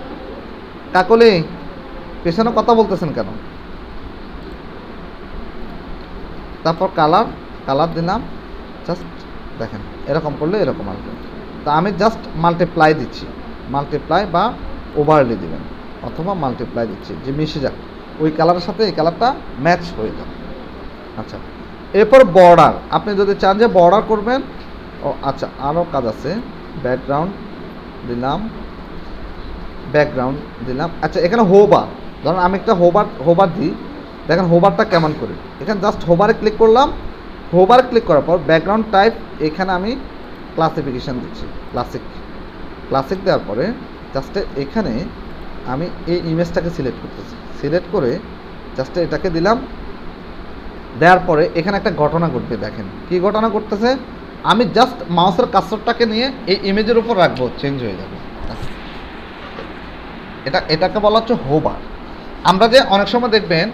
কাকলি পিছনে কথা বলতেছেন কেন। তারপর কালার দিলাম, জাস্ট দেখেন এরকম করলে এরকম আসবে। তা আমি জাস্ট মাল্টিপ্লাই দিচ্ছি, মাল্টিপ্লাই বা ওভারলি দিবেন, অথবা মাল্টিপ্লাই দিচ্ছি যে মিশে যাক, ওই কালারের সাথে এই কালারটা ম্যাচ হয়ে যাবে। আচ্ছা, এরপর বর্ডার, আপনি যদি চান যে বর্ডার করবেন, ও আচ্ছা আরও কাজ আছে, ব্যাকগ্রাউন্ড দিলাম, ব্যাকগ্রাউন্ড দিলাম। আচ্ছা, এখানে হোবার, ধরুন আমি একটা হোবার দিই, দেখেন হোবারটা কেমন করে, এখানে জাস্ট হোবারে ক্লিক করলাম, হোবারে ক্লিক করার পর ব্যাকগ্রাউন্ড টাইপ, এখানে আমি ক্লাসিফিকেশান দিচ্ছি ক্লাসিক দেওয়ার পরে জাস্ট এখানে আমি এই ইমেজটাকে সিলেক্ট করতেছি, সিলেক্ট করে জাস্ট এটাকে দিলাম, দেওয়ার পরে এখানে একটা ঘটনা ঘটবে। দেখেন কি ঘটনা ঘটতেছে, আমি জাস্ট মাউসের কার্সরটাকে নিয়ে এই ইমেজের উপর রাখবো, চেঞ্জ হয়ে যাবে। এটাকে বলা হচ্ছে হোবার। আমরা যে অনেক সময় দেখবেন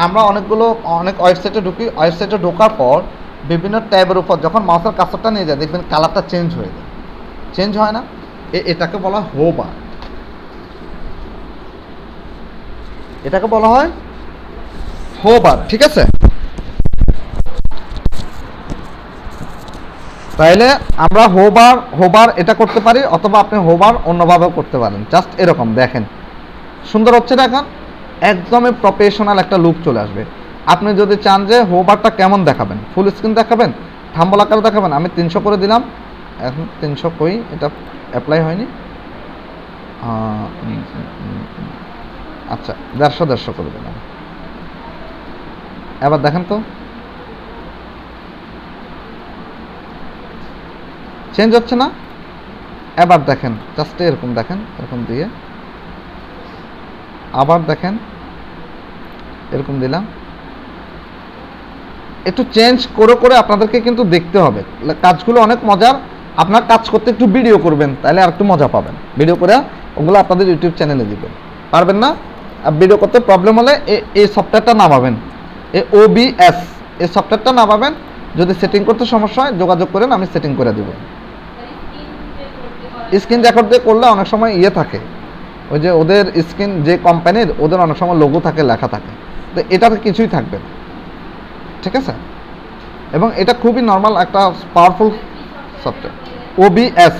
আমরা অনেক ওয়েবসাইটে ঢুকি, ওয়েবসাইটে ঢোকার পর বিভিন্ন ট্যাবের উপর যখন মাউসের কার্সরটা নিয়ে যায় দেখবেন কালারটা চেঞ্জ হয়ে যায়, চেঞ্জ হয় না, এটাকে বলা হয় হোবার, এটাকে বলা হয় হোবার। ঠিক আছে, তাইলে আমরা হোবার এটা করতে পারি, অথবা আপনি হোবার অন্যভাবেও করতে পারেন। জাস্ট এরকম দেখেন সুন্দর হচ্ছে না, এখন একদমই প্রফেশনাল একটা লুক চলে আসবে। আপনি যদি চান যে হোবারটা কেমন দেখাবেন, ফুল স্ক্রিন দেখাবেন, থাম্বল আকারে দেখাবেন, আমি 300 করে দিলাম। এখন 300 কই, এটা অ্যাপ্লাই হয়নি, আচ্ছা 150 করে দিলাম। এবার দেখেন তো চেঞ্জ হচ্ছে না। এবার দেখেন জাস্ট এরকম দেখেন, এরকম দিয়ে আবার দেখেন এরকম দিলাম, একটু চেঞ্জ করে করে আপনাদেরকে কিন্তু দেখতে হবে, কাজগুলো অনেক মজার। আপনার কাজ করতে একটু ভিডিও করবেন, তাহলে আর একটু মজা পাবেন। ভিডিও করে ওগুলো আপনাদের ইউটিউব চ্যানেলে দিবেন, পারবেন না ভিডিও করতে প্রবলেম হলে এই সফটওয়্যারটা নামাবেন, OBS এই সফটওয়্যারটা নামাবেন। যদি সেটিং করতে সমস্যা হয় যোগাযোগ করেন, আমি সেটিং করে দেব। স্ক্রিন রেকর্ড দিয়ে করলে অনেক সময় থাকে, ওই যে ওদের স্ক্রিন যে কোম্পানির, ওদের অনেক সময় লোগো থাকে, লেখা থাকে, তো এটাতে কিছুই থাকবে না। ঠিক আছে, এবং এটা খুবই নর্মাল একটা পাওয়ারফুল সফটওয়্যার, OBS।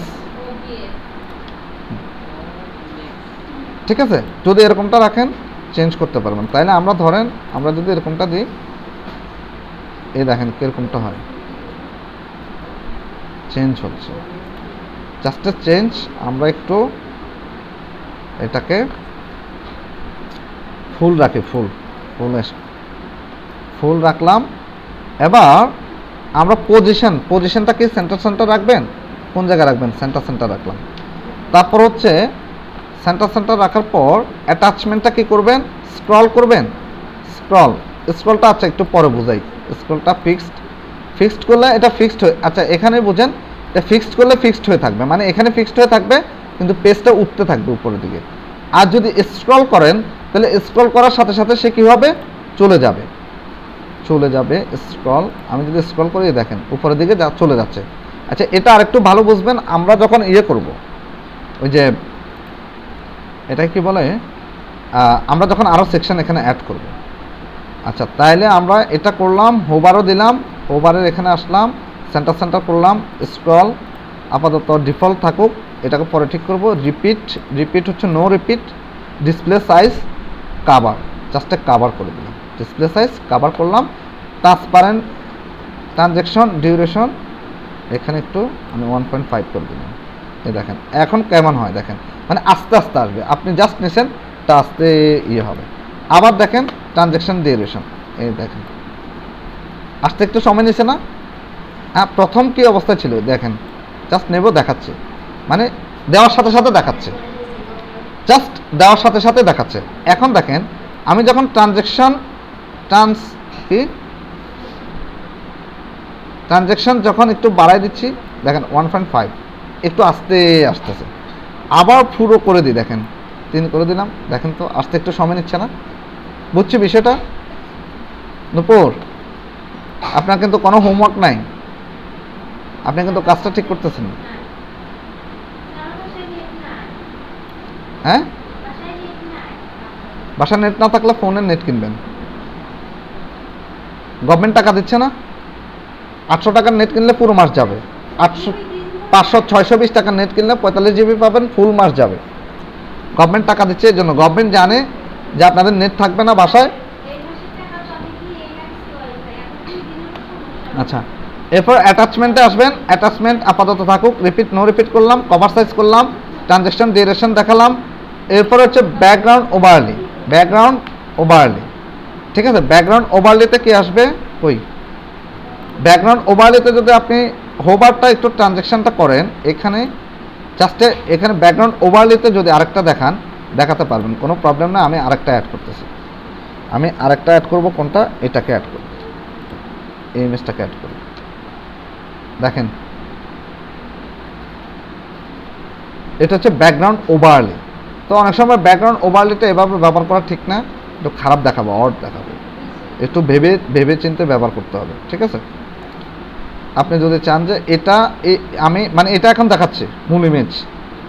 ঠিক আছে, যদি এরকমটা রাখেন চেঞ্জ করতে পারবেন। তাইলে আমরা ধরেন আমরা যদি এরকমটা দিই, এই দেখেন কিরকমটা হয়, চেঞ্জ হচ্ছে, জাস্ট চেঞ্জ। আমরা একটু এটাকে ফুল রাখি, ফুল রাখলাম। এবার আমরা পজিশনটা কি সেন্টার রাখবেন, কোন জায়গায় রাখবেন, সেন্টার রাখলাম। তারপর হচ্ছে সেন্টার রাখার পর অ্যাটাচমেন্টটা কি করবেন, স্ক্রল করবেন, স্ক্রলটা আচ্ছা একটু পরে বোঝাই। স্ক্রলটা ফিক্সড করলে এটা ফিক্সড হয়ে, আচ্ছা এখানে বোঝেন, এটা ফিক্সড করলে ফিক্সড হয়ে থাকবে, মানে এখানে ফিক্সড হয়ে থাকবে কিন্তু পেজটা উঠতে থাকবে উপরের দিকে। আর যদি স্ক্রল করেন তাহলে স্ক্রল করার সাথে সাথে সে কী হবে, চলে যাবে স্ক্রল। আমি যদি স্ক্রল করি দেখেন উপরের দিকে চলে যাচ্ছে। আচ্ছা, এটা আরেকটু ভালো বুঝবেন আমরা যখন করব, ওই যে এটা কি বলে, আমরা যখন আরও সেকশন এখানে অ্যাড করব। আচ্ছা, তাইলে আমরা এটা করলাম, হোবারও দিলাম, হোবারের এখানে আসলাম, সেন্টার করলাম, স্ক্রল আপাতত ডিফল্ট থাকুক, এটাকে পরে ঠিক করব। রিপিট হচ্ছে no repeat, display size cover, just cover করে দিলাম, ডিসপ্লে সাইজ কাভার করলাম। ট্রান্সপারেন্ট ট্রানজ্যাকশন ডিউরেশন এখানে একটু আমি 1.5 করে দিলাম। এই দেখেন এখন কেমন হয়, দেখেন মানে আস্তে আস্তে আসবে, আপনি জাস্ট নিছেন তা আস্তে হবে। আবার দেখেন ট্রানজ্যাকশন ডিউরেশন, এই দেখেন আসতে একটু সময় নিছে না। হ্যাঁ, প্রথম কি অবস্থা ছিল দেখেন, জাস্ট নেব দেখাচ্ছে, মানে দেওয়ার সাথে সাথে দেখাচ্ছে, জাস্ট দেওয়ার সাথে সাথে দেখাচ্ছে। এখন দেখেন আমি যখন ট্রানজ্যাকশন যখন একটু বাড়াই দিচ্ছি, দেখেন 1.5 একটু আস্তে আসতেছে। আবার পুরো করে দিই, দেখেন 3 করে দিলাম, দেখেন তো আসতে একটু সময় নিচ্ছে না। বুঝছি বিষয়টা নূপুর, আপনার কিন্তু কোনো হোমওয়ার্ক নাই, আপনি কিন্তু কাজটা ঠিক করতেছেন। হ্যাঁ, বাসায় নেট না থাকলে ফোনের নেট কিনবেন, গভর্নমেন্ট টাকা দিচ্ছে না, 800 টাকার নেট কিনলে পুরো মাস যাবে। 800 500-620 টাকা নেট কিনলে 45 জিবি পাবেন, ফুল মাস যাবে। গভর্নমেন্ট টাকা দিচ্ছে, এই জন্য গভর্নমেন্ট জানে যে আপনাদের নেট থাকবে না বাসায়। আচ্ছা, এরপর অ্যাটাচমেন্টে আসবেন। অ্যাটাচমেন্ট আপাতত থাকুক, রিপিট নো রিপিট করলাম, কভার সাইজ করলাম, ট্রানজ্যাকশন ডিউরেশন দেখালাম। এরপর হচ্ছে ব্যাকগ্রাউন্ড ওভারলি। ব্যাকগ্রাউন্ড ওভারলি, ঠিক আছে। ব্যাকগ্রাউন্ড ওভারলিতে কি আসবে? ওই ব্যাকগ্রাউন্ড ওভারলিতে যদি আপনি হোভারটা একটু ট্রানজ্যাকশনটা করেন, এখানে জাস্টে এখানে ব্যাকগ্রাউন্ড ওভারলিতে যদি আরেকটা দেখাতে পারবেন, কোনো প্রবলেম না। আমি আরেকটা অ্যাড করতেছি, আমি আরেকটা অ্যাড করব। কোনটা? এটাকে অ্যাড করব, এই ইমেজটাকে অ্যাড করব। দেখেন, এটা হচ্ছে ব্যাকগ্রাউন্ড ওভারলি। তো অনেক সময় ব্যাকগ্রাউন্ড ওভারলিটা এভাবে ব্যবহার করা ঠিক না, একটু খারাপ দেখাবো, অড দেখাবো। একটু ভেবে চিন্তে ব্যবহার করতে হবে, ঠিক আছে। আপনি যদি চান যে এটা আমি মানে এটা এখন দেখাচ্ছে মূল ইমেজ,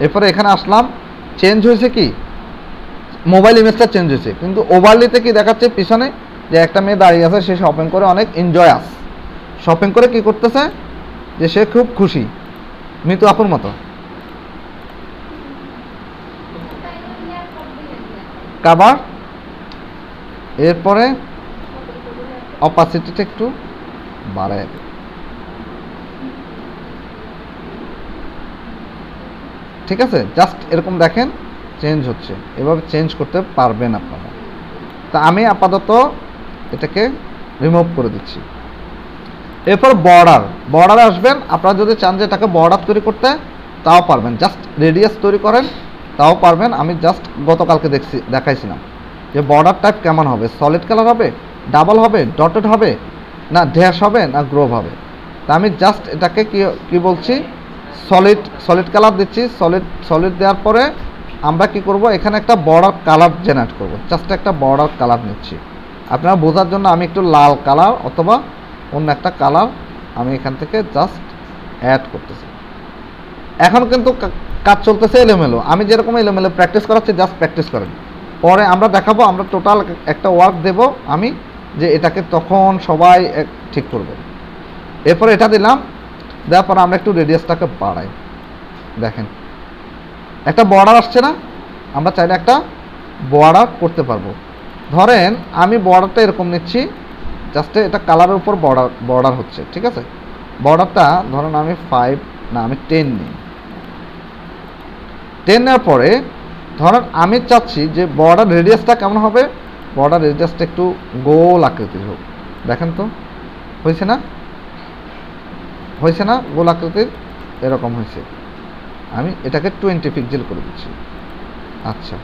এরপরে এখানে আসলাম, চেঞ্জ হয়েছে কি মোবাইল ইমেজটা চেঞ্জ হয়েছে, কিন্তু ওভারলিতে কি দেখাচ্ছে পিছনে যে একটা মেয়ে দাঁড়িয়ে আছে, সে শপিং করে অনেক এনজয় আছে। শপিং করে কি করতেছে যে সে খুব খুশি, মৃত্যু আপুর মতো। কাভার, এরপরে অপাসিটিটা একটু বাড়ায়, ঠিক আছে। জাস্ট এরকম দেখেন চেঞ্জ হচ্ছে, এভাবে চেঞ্জ করতে পারবেন আপনারা। তা আমি আপাতত এটাকে রিমুভ করে দিচ্ছি। এরপর বর্ডারে আসবেন। আপনারা যদি চান যে এটাকে বর্ডার তৈরি করতে, তাও পারবেন। জাস্ট রেডিয়াস তৈরি করেন, তাও পারবেন। আমি জাস্ট গতকালকে দেখাইছিলাম যে বর্ডার টাইপ কেমন হবে, সলিড কালার হবে, ডাবল হবে, ডটেড হবে, না ড্যাশ হবে, না গ্রোভ হবে। তা আমি জাস্ট এটাকে কি বলছি, সলিড কালার দিচ্ছি। সলিড দেওয়ার পরে আমরা কি করব, এখানে একটা বর্ডার কালার জেনারেট করব। জাস্ট একটা বর্ডার কালার নিচ্ছি আপনারা বোঝার জন্য। আমি একটু লাল কালার অথবা অন্য একটা কালার আমি এখান থেকে জাস্ট অ্যাড করতেছি। এখন কিন্তু কাজ চলতেছে এলোমেলো। আমি যেরকম এলোমেলো প্র্যাকটিস করাচ্ছি, জাস্ট প্র্যাকটিস করেন। পরে আমরা দেখাবো, আমরা টোটাল একটা ওয়ার্ক দেব আমি, যে এটাকে তখন সবাই ঠিক করবে। এরপরে এটা দিলাম, দেওয়ার পর আমরা একটু রেডিয়াসটাকে বাড়াই। দেখেন একটা বর্ডার আসছে না, আমরা চাইলে একটা বর্ডার করতে পারবো। ধরেন আমি বর্ডারটা এরকম নিচ্ছি, জাস্ট এটা কালারের উপর বর্ডার হচ্ছে, ঠিক আছে। বর্ডারটা ধরেন আমি 5 না আমি 10 নিই। 10 নেওয়ার পরে ধরেন আমি চাচ্ছি যে বর্ডার রেডিয়াসটা কেমন হবে, বর্ডার রেডিয়াসটা একটু গোল আকৃতির হোক। দেখেন তো হয়েছে না, গোল আকৃতির এরকম হয়েছে। আমি এটাকে 20 পিক্সেল করে দিচ্ছি। আচ্ছা,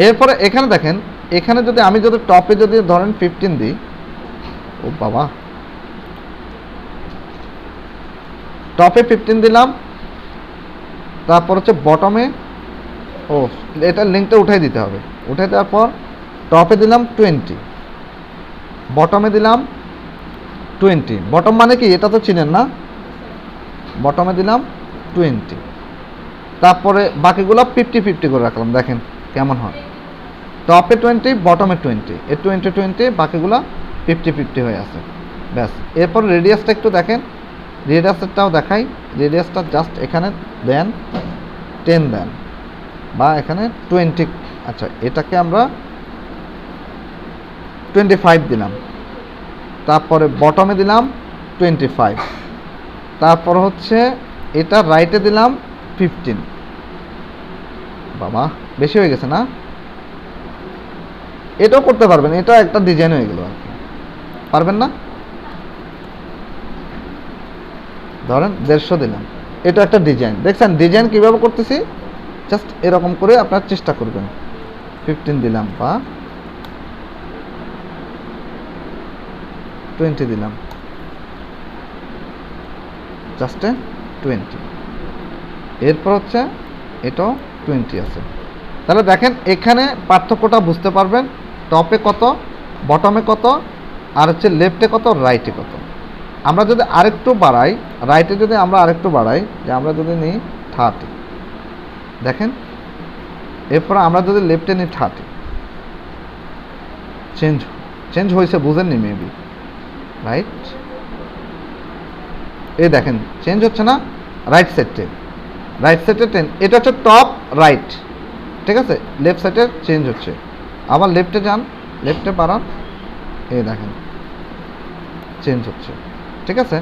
এরপরে এখানে দেখেন, এখানে যদি আমি টপে যদি ধরেন 15 দিই, ও বাবা, টপে 15 দিলাম। তারপর হচ্ছে বটমে, ও এটা লিঙ্কটা উঠাই দিতে হবে। উঠাই দেওয়ার পর টপে দিলাম 20, বটমে দিলাম 20। বটম মানে কি এটা তো চিনেন না, বটমে দিলাম 20। তারপরে বাকিগুলো 50-50 করে রাখলাম। দেখেন কেমন হয়, টপে 20, বটমে 20, এ 20-20, বাকিগুলো 50-50 হয়ে আছে। ব্যাস। এরপর রেডিয়াসটা একটু দেখেন, রেডিয়াসটাও দেখাই। রেডিয়াসটা জাস্ট এখানে দেন 10 দেন, বা এখানে 20। আচ্ছা, এটাকে আমরা 25 দিলাম। তারপরে বটমে দিলাম 25। তারপর হচ্ছে এটা রাইটে দিলাম 15। বাবা বেশি হয়ে গেছে না, এটাও করতে পারবেন, এটা একটা ডিজাইন হয়ে গেল আর কি। পারবেন না, ধরেন 150 দিলাম, এটা একটা ডিজাইন। দেখছেন ডিজাইন কিভাবে করতেছি, জাস্ট এরকম করে আপনার চেষ্টা করবেন। 15 দিলাম বা 20 দিলাম, জাস্ট 20। এরপর হচ্ছে এটাও 20 আছে। তাহলে দেখেন এখানে পার্থক্যটা বুঝতে পারবেন, টপে কত, বটমে কত, আর হচ্ছে লেফটে কত, রাইটে কত। আমরা যদি আরেকটু বাড়াই, রাইটে যদি আমরা আরেকটু বাড়াই, যে আমরা যদি নিই 30, দেখেন। এরপর আমরা যদি লেফটে নিই 30, চেঞ্জ হয়েছে, বুঝেননি মেবি, রাইট? এই দেখেন চেঞ্জ হচ্ছে না, রাইট সাইড টেন, রাইট সাইডে 10, এটা হচ্ছে টপ রাইট, ঠিক আছে। লেফট সাইডে চেঞ্জ হচ্ছে, আবার লেফটে যান, লেফটে বাড়ান, এই দেখেন চেঞ্জ হচ্ছে, ঠিক আছে।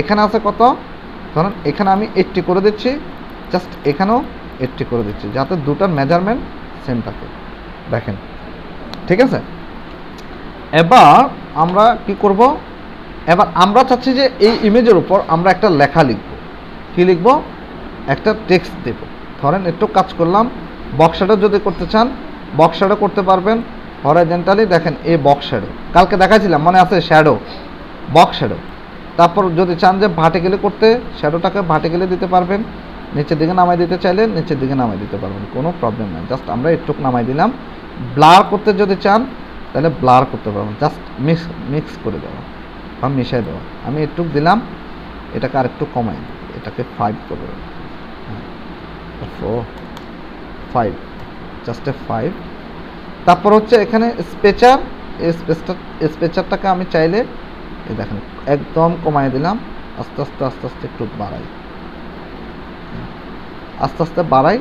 এখানে আছে কত, ধরুন এখানে আমি 80 করে দিচ্ছি, জাস্ট এখানেও 80 করে দিচ্ছি, যাতে দুটার মেজারমেন্ট সেম থাকে, দেখেন, ঠিক আছে। এবার আমরা কি করব, এবার আমরা চাচ্ছি যে এই ইমেজের উপর আমরা একটা লেখা লিখব। কি লিখব, একটা টেক্সট দেব। ধরেন একটু কাজ করলাম, বক্স শ্যাডো যদি করতে চান বক্স শ্যাডো করতে পারবেন, হরাইজন্টালি দেখেন এই বক্স শ্যাডো কালকে দেখাইছিলাম মনে আছে, শ্যাডো, বক্স শ্যাডো। তারপর যদি চান যে ভার্টিক্যালি করতে, শ্যাডোটাকে ভার্টিক্যালি দিতে পারবেন, নিচের দিকে নামাই দিতে চাইলে নিচের দিকে নামাই দিতে পারবেন, কোনো প্রবলেম নেই। জাস্ট আমরা একটু নামাই দিলাম। ব্লার করতে যদি চান তাহলে ব্লার করতে পারবেন, জাস্ট মিক্স করে দেওয়া বা মিশাই দেওয়া। আমি একটু দিলাম, এটাকে আর একটু কমাই, এটাকে 5 করে দেবেন, 5, জাস্ট 5। তারপর হচ্ছে এখানে স্পেচার, এই স্পেচারটাকে আমি চাইলে এই দেখেন একদম কমাই দিলাম, আস্তে আস্তে আস্তে আস্তে একটু বাড়াই, আস্তে আস্তে বাড়াই,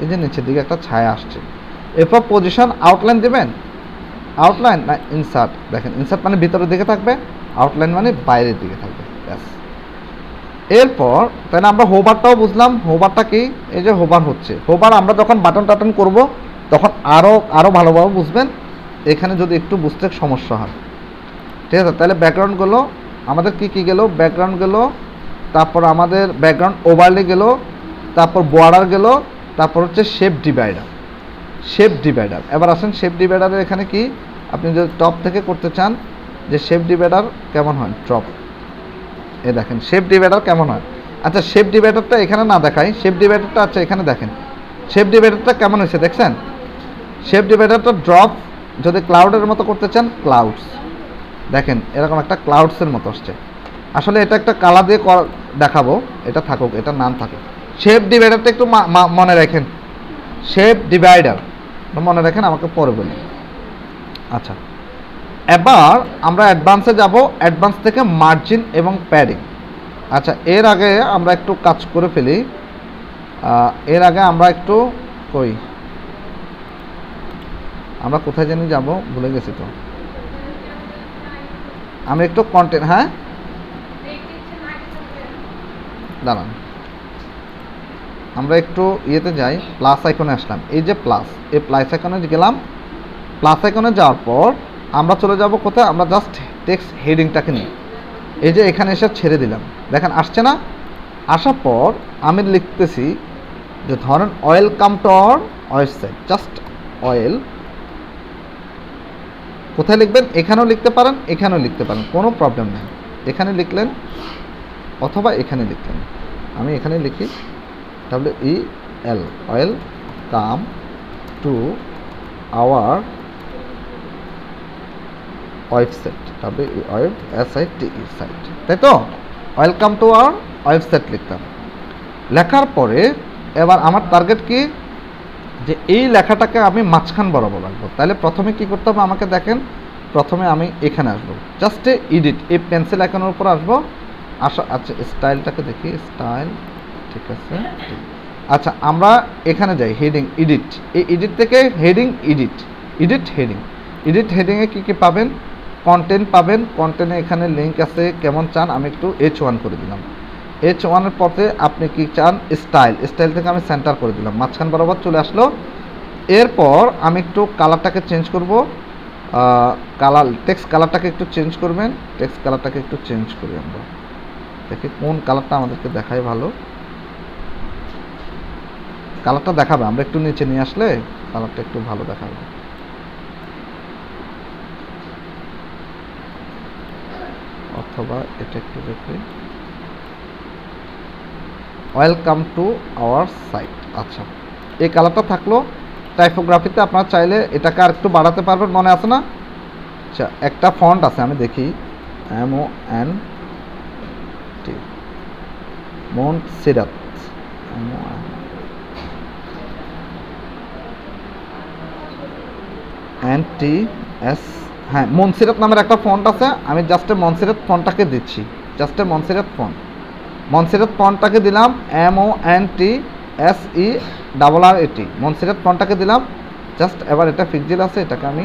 এই যে নিচের দিকে একটা ছায়া আসছে। এরপর পজিশন আউটলাইন দেবেন, আউটলাইন না ইনসার্ট, দেখেন ইনসার্ট মানে ভিতরের দিকে থাকবে, আউটলাইন মানে বাইরের দিকে থাকবে, ব্যাস। এরপর তাহলে আমরা হোভারটাও বুঝলাম, হোভারটা কি, এই যে হোভার হচ্ছে, হোভার আমরা যখন বাটন টাটন করব তখন আরও ভালোভাবে বুঝবেন, এখানে যদি একটু বুঝতে সমস্যা হয়, ঠিক আছে। তাহলে ব্যাকগ্রাউন্ডগুলো আমাদের কি গেল, ব্যাকগ্রাউন্ড গেল, তারপর আমাদের ব্যাকগ্রাউন্ড ওভারলে গেল, তারপর বর্ডার গেল, তারপর হচ্ছে শেপ ডিভাইডার, শেপ ডিভাইডার। এবার আসেন শেপ ডিভাইডারের এখানে কি, আপনি যদি টপ থেকে করতে চান যে শেপ ডিভাইডার কেমন হয়, টপ, এ দেখেন শেপ ডিভাইডার কেমন হয়। আচ্ছা শেপ ডিভাইডারটা এখানে না দেখাই, শেপ ডিভাইডারটা আচ্ছা এখানে দেখেন, শেপ ডিভাইডারটা কেমন হয়েছে দেখছেন। শেপ ডিভাইডারটা ড্রপ যদি ক্লাউডের মতো করতে চান, ক্লাউডস, দেখেন এরকম একটা ক্লাউডসের মতো আসছে। আসলে এটা একটা কালার দিয়ে দেখাবো, এটা থাকুক, এটা নাম থাকুক। শেপ ডিভাইডারটা একটু মনে রাখেন, শেপ ডিভাইডার মনে রাখেন, আমাকে পরে বলি। আচ্ছা এবার আমরা অ্যাডভান্সে যাব, অ্যাডভান্স থেকে মার্জিন এবং প্যাডিং। আচ্ছা এর আগে আমরা একটু কাজ করে ফেলি, এর আগে আমরা একটু কই, আমরা কোথায় জানি যাব ভুলে গেছি তো, আমি একটু কন্টেন্ট, হ্যাঁ দাঁড়ান আমরা একটু ইয়েতে যাই, প্লাস আইকনে আসলাম, এই যে প্লাস, এই প্লাস আইকনে গেলাম। প্লাস আইকনে যাওয়ার পর আমরা চলে যাব কোথায়, আমরা জাস্ট টেক্সট হেডিংটাকে নিই, এই যে এখানে এসে ছেড়ে দিলাম, দেখেন আসছে না। আসার পর আমি লিখতেছি যে ধরেন welcome to our website, just oil, কোথায় লিখবেন, এখানেও লিখতে পারেন এখানেও লিখতে পারেন, কোনো প্রবলেম নেই। এখানে লিখলেন অথবা এখানে লিখলেন, আমি এখানে লিখি WEL, welcome to our website, WEWSITE site, তাই তো, ওয়েলকাম টু আওয়ার ওয়েবসাইট লিখতাম। লেখার পরে এবার আমার টার্গেট কি, যে এই লেখাটাকে আমি মাঝখান বরাবর রাখবো। তাহলে প্রথমে কি করতে হবে আমাকে দেখেন, প্রথমে আমি এখানে আসবো, জাস্ট এডিট, এই পেন্সিল আইকনের উপর আসবো, আচ্ছা স্টাইলটাকে দেখি, স্টাইল ঠিক আছে। আচ্ছা আমরা এখানে যাই, হেডিং এডিট, এই এডিট থেকে হেডিং এডিট, এডিট হেডিংয়ে কী কী পাবেন, কন্টেন্ট পাবেন, কন্টেন্টে এখানে লিঙ্ক আছে, কেমন চান আমি একটু H1 করে দিলাম। H1-এর পথে আপনি কি চান, স্টাইল থেকে আমি সেন্টার করে দিলাম, মাঝখান বরাবর চলে আসলো। এরপর আমি একটু কালারটাকে চেঞ্জ করব, কালার টেক্সট কালারটাকে একটু চেঞ্জ করবেন, টেক্সট কালারটাকে একটু চেঞ্জ করি, আমরা দেখি কোন কালারটা আমাদেরকে দেখায় ভালো, কালারটা দেখাবে, আমরা একটু নিচে নিয়ে আসলে কালারটা একটু ভালো দেখাবে। অথবা এটা একটু দেখি, ওয়েলকাম টু আওয়ার সাইট, আচ্ছা এই কালারটা থাকলো। টাইপোগ্রাফিতে আপনারা চাইলে এটাকে আর একটু বাড়াতে পারবেন, মনে আছে না। আচ্ছা একটা ফন্ট আছে আমি দেখি, MONT, মন্টসেরাত, NTS, হ্যাঁ মনসেরাত নামের একটা ফন্ট আছে, আমি জাস্ট মনসেরাত ফন্টটাকে দিচ্ছি, জাস্ট মনসেরাত ফন্ট, মনসেরাত ফন্টটাকে দিলাম MONTSERRAT, মনসেরাত ফন্টটাকে দিলাম। জাস্ট এবার এটা পিক্সেল আছে, এটাকে আমি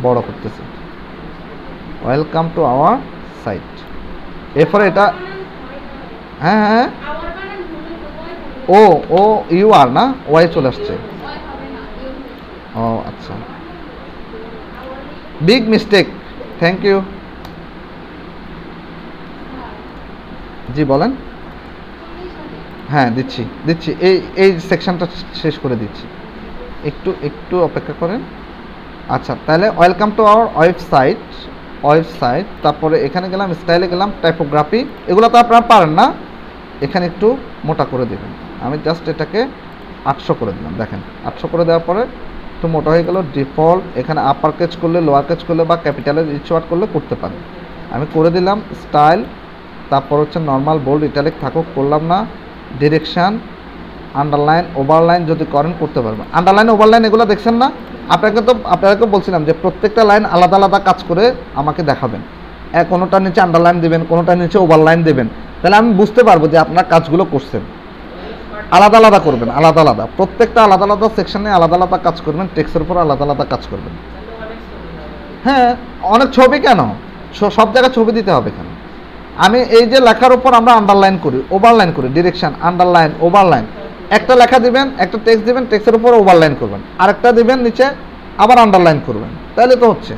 বড় করতেছি। Welcome to our site. এরপরে এটা হ্যাঁ ও ও ইউ আর না, ওয়াই চলে আসছে। ও আচ্ছা, বিগ মিস্টেক, থ্যাংক ইউ। জি বলেন। হ্যাঁ দিচ্ছি এই সেকশনটা শেষ করে দিচ্ছি, একটু অপেক্ষা করেন। আচ্ছা, তাহলে ওয়েলকাম টু আওয়ার ওয়েবসাইট, তারপরে এখানে গেলাম, স্টাইলে গেলাম, টাইপোগ্রাফি, এগুলো তো আপনারা পারেন না, এখানে একটু মোটা করে দেবেন। আমি জাস্ট এটাকে 800 করে দিলাম। দেখেন 800 করে দেওয়ার পরে একটু মোটা হয়ে গেল। ডিফল্ট এখানে আপার কেজ করলে, লোয়ার কেজ করলে বা ক্যাপিটালের ইচওয়ার্ড করলে করতে পারেন। আমি করে দিলাম স্টাইল, তারপর হচ্ছে নর্মাল বোল্ড ইটালিক থাকুক, করলাম না। ডিরেকশান, আন্ডারলাইন, ওভারলাইন যদি করেন করতে পারবেন। আন্ডারলাইন ওভারলাইন এগুলো দেখছেন না, আপনাকে বলছিলাম যে প্রত্যেকটা লাইন আলাদা আলাদা কাজ করে আমাকে দেখাবেন। কোনোটার নিচে আন্ডারলাইন দেবেন, কোনোটার নিচে ওভারলাইন দেবেন, তাহলে আমি বুঝতে পারবো যে আপনার কাজগুলো করছেন। আলাদা আলাদা করবেন, আলাদা আলাদা, প্রত্যেকটা আলাদা আলাদা সেকশনে আলাদা আলাদা কাজ করবেন, টেক্সটের উপর আলাদা আলাদা কাজ করবেন। হ্যাঁ, অনেক ছবি কেন, সব জায়গায় ছবি দিতে হবে কেন? আমি এই যে লেখার উপর আমরা আন্ডারলাইন করি, ওভারলাইন করি, ডিরেকশন, আন্ডারলাইন, ওভারলাইন, একটা লেখা দিবেন, একটা টেক্সট দিবেন, টেক্সটের উপর ওভারলাইন করবেন, আরেকটা দিবেন নিচে আবার আন্ডারলাইন করবেন, তাহলে তো হচ্ছে,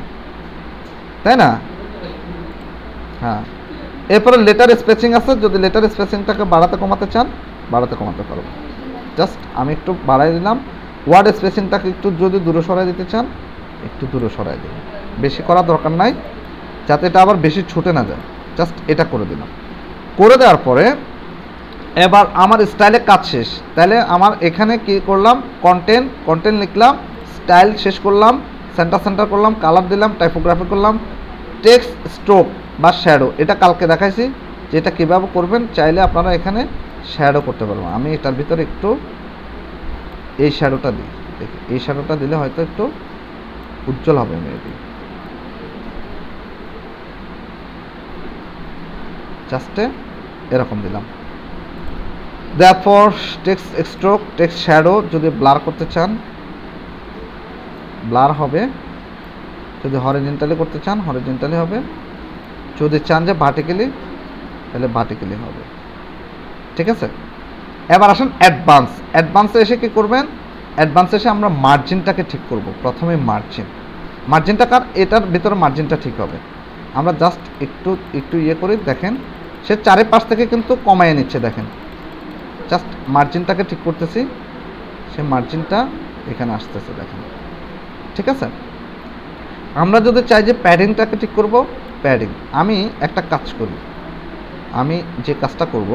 তাই না? হ্যাঁ, এরপরে লেটার স্পেসিং আছে, যদি লেটার স্পেসিংটাকে বাড়াতে কমাতে চান বাড়াতে কমাতে পারবেন। জাস্ট আমি একটু বাড়াই দিলাম। ওয়ার্ড স্পেসিংটাকে একটু যদি দূরে সরাই দিতে চান একটু দূরে সরাই দিন, বেশি করার দরকার নাই, যাতে এটা আবার বেশি ছুটে না যায়। জাস্ট এটা করে দিলাম। করে দেওয়ার পরে এবার আমার স্টাইলে কাজ শেষ। তাহলে আমার এখানে কি করলাম, কন্টেন্ট লিখলাম, স্টাইল শেষ করলাম, সেন্টার করলাম, কালার দিলাম, টাইপোগ্রাফি করলাম, টেক্সট স্ট্রোক বা শ্যাডো, এটা কালকে দেখাইছি যে এটা কীভাবে করবেন। চাইলে আপনারা এখানে শ্যাডো করতে পারবেন। আমি এটার ভিতরে একটু এই শ্যাডোটা দিই, এই শ্যাডোটা দিলে হয়তো একটু উজ্জ্বল হবে মেবি। জাস্টে এরকম দিলাম। তারপর টেক্সট স্ট্রোক, টেক্সট শ্যাডো, যদি ব্লার করতে চান ব্লার হবে, যদি হরিজন্টালি করতে চান হরিজন্টালি হবে, যদি চান যে ভার্টিক্যালি তাহলে ভার্টিক্যালি হবে। ঠিক আছে, এবার আসুন অ্যাডভান্সে এসে কি করবেন, অ্যাডভান্সে এসে আমরা মার্জিনটাকে ঠিক করব। প্রথমে মার্জিনটা কার, এটার ভিতরে মার্জিনটা ঠিক হবে। আমরা জাস্ট একটু ইয়ে করি, দেখেন সে চারিপাশ থেকে কিন্তু কমায় নিচ্ছে, দেখেন জাস্ট মার্জিনটাকে ঠিক করতেছি, সে মার্জিনটা এখানে আসতেছে, দেখেন। ঠিক আছে, আমরা যদি চাই যে প্যাডিংটাকে ঠিক করব, প্যাডিং, আমি একটা কাজ করি, আমি যে কাজটা করব,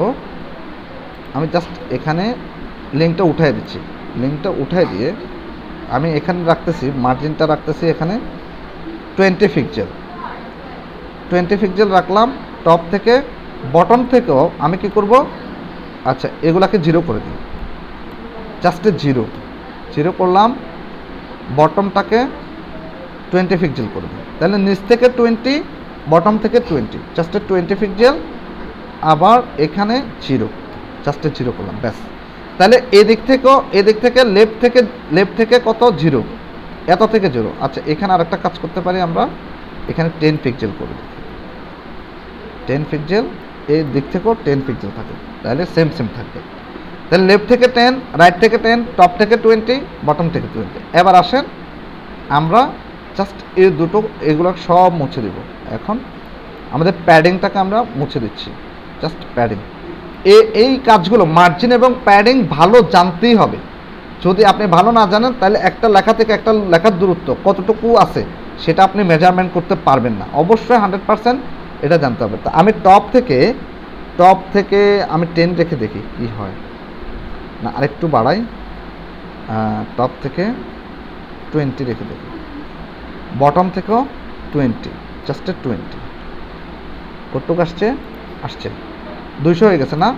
আমি জাস্ট এখানে লিঙ্কটা উঠাই দিচ্ছি, লিঙ্কটা উঠাই দিয়ে আমি এখানে রাখতেছি, মার্জিনটা রাখতেছি এখানে 20 পিক্সেল রাখলাম। টপ থেকে বটম থেকেও আমি কি করব, আচ্ছা এগুলাকে 0 করে দিই, জাস্ট 0 করলাম, বটমটাকে 20 পিক্সেল করে দিই, তাহলে নিচ থেকে 20, বটম থেকে 20, জাস্ট 20 পিক্সেল, আবার এখানে 0, জাস্ট 0 করলাম, ব্যাস। তাহলে এদিক থেকে লেফট থেকে কত, 0, এত থেকে 0। আচ্ছা, এখানে আরেকটা কাজ করতে পারি আমরা, এখানে 10 পিক্সেল করে দিই, 10 পিক্সেল, এই দিক থেকেও 10 পিক্সেল থাকে, তাহলে সেম থাকবে। তাহলে লেফট থেকে 10, রাইট থেকে 10, টপ থেকে 20, বটম থেকে 20। এবার আসেন আমরা জাস্ট এই দুটো, এগুলো সব মুছে দেব। এখন আমাদের প্যাডিংটাকে আমরা মুছে দিচ্ছি, জাস্ট প্যাডিং। এই কাজগুলো মার্জিন এবং প্যাডিং ভালো জানতেই হবে। যদি আপনি ভালো না জানেন তাহলে একটা লেখা থেকে একটা লেখার দূরত্ব কতটুকু আছে সেটা আপনি মেজারমেন্ট করতে পারবেন না। অবশ্যই 100% এটা জানতে হবে। তা আমি টপ থেকে আমি 10 রেখে দেখি কি হয়, না আরেকটু বাড়াই, টপ থেকে 20 রেখে দেখি, বটম থেকেও 20, জাস্ট 20, কতটুকু আসছে 200 হয়ে গেছে না?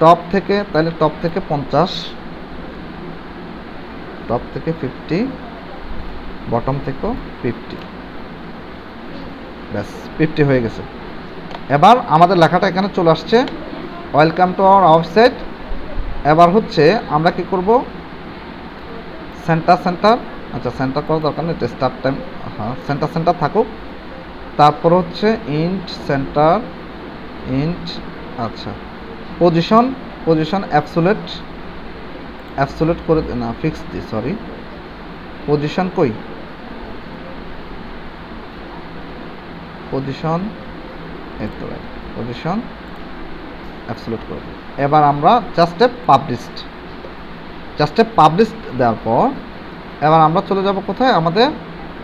টপ থেকে, তাহলে টপ থেকে 50, টপ থেকে 50, বটম থেকেও 50, ব্যাস 50 হয়ে গেছে। এবার আমাদের লেখাটা এখানে চলে আসছে, ওয়েলকাম টু আওয়ার ওয়েবসাইট। এবার হচ্ছে আমরা কি করব, সেন্টার আচ্ছা সেন্টার করার দরকার নেই, স্টার্ট টাইম, হ্যাঁ সেন্টার থাকুক। তারপর হচ্ছে ইন্ট সেন্টার ইন্ট, আচ্ছা পজিশন অ্যাবসোলিউট করে না, ফিক্স দি, সরি পজিশন কই, পজিশন অ্যাবসোলিউট করে দিই। এবার আমরা জাস্ট পাবলিশড দেওয়ার পর এবার আমরা চলে যাব কোথায়, আমাদের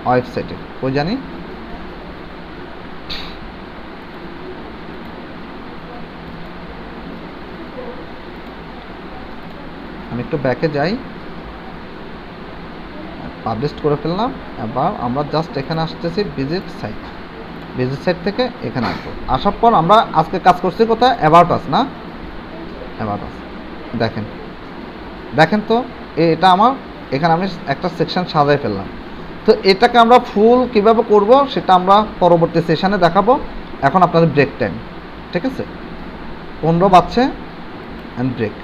ওয়েবসাইটে। কই জানি, আমি একটু ব্যাকে যাই, পাবলিশ করে ফেললাম। এবার আমরা জাস্ট এখানে আসতেছি ভিজিট সাইট থেকে এখানে আসবো। আসার পর আমরা আজকে কাজ করছি কোথায়, অ্যাবাউট আস না, অ্যাবাউট আস। দেখেন তো এটা আমার এখানে আমি একটা সেকশন সাজাই ফেললাম। তো এটাকে আমরা ফুল কিভাবে করব সেটা আমরা পরবর্তী সেশনে দেখাবো। এখন আপনাদের ব্রেক টাইম, ঠিক আছে, 15 বাজছে, অ্যান্ড ব্রেক।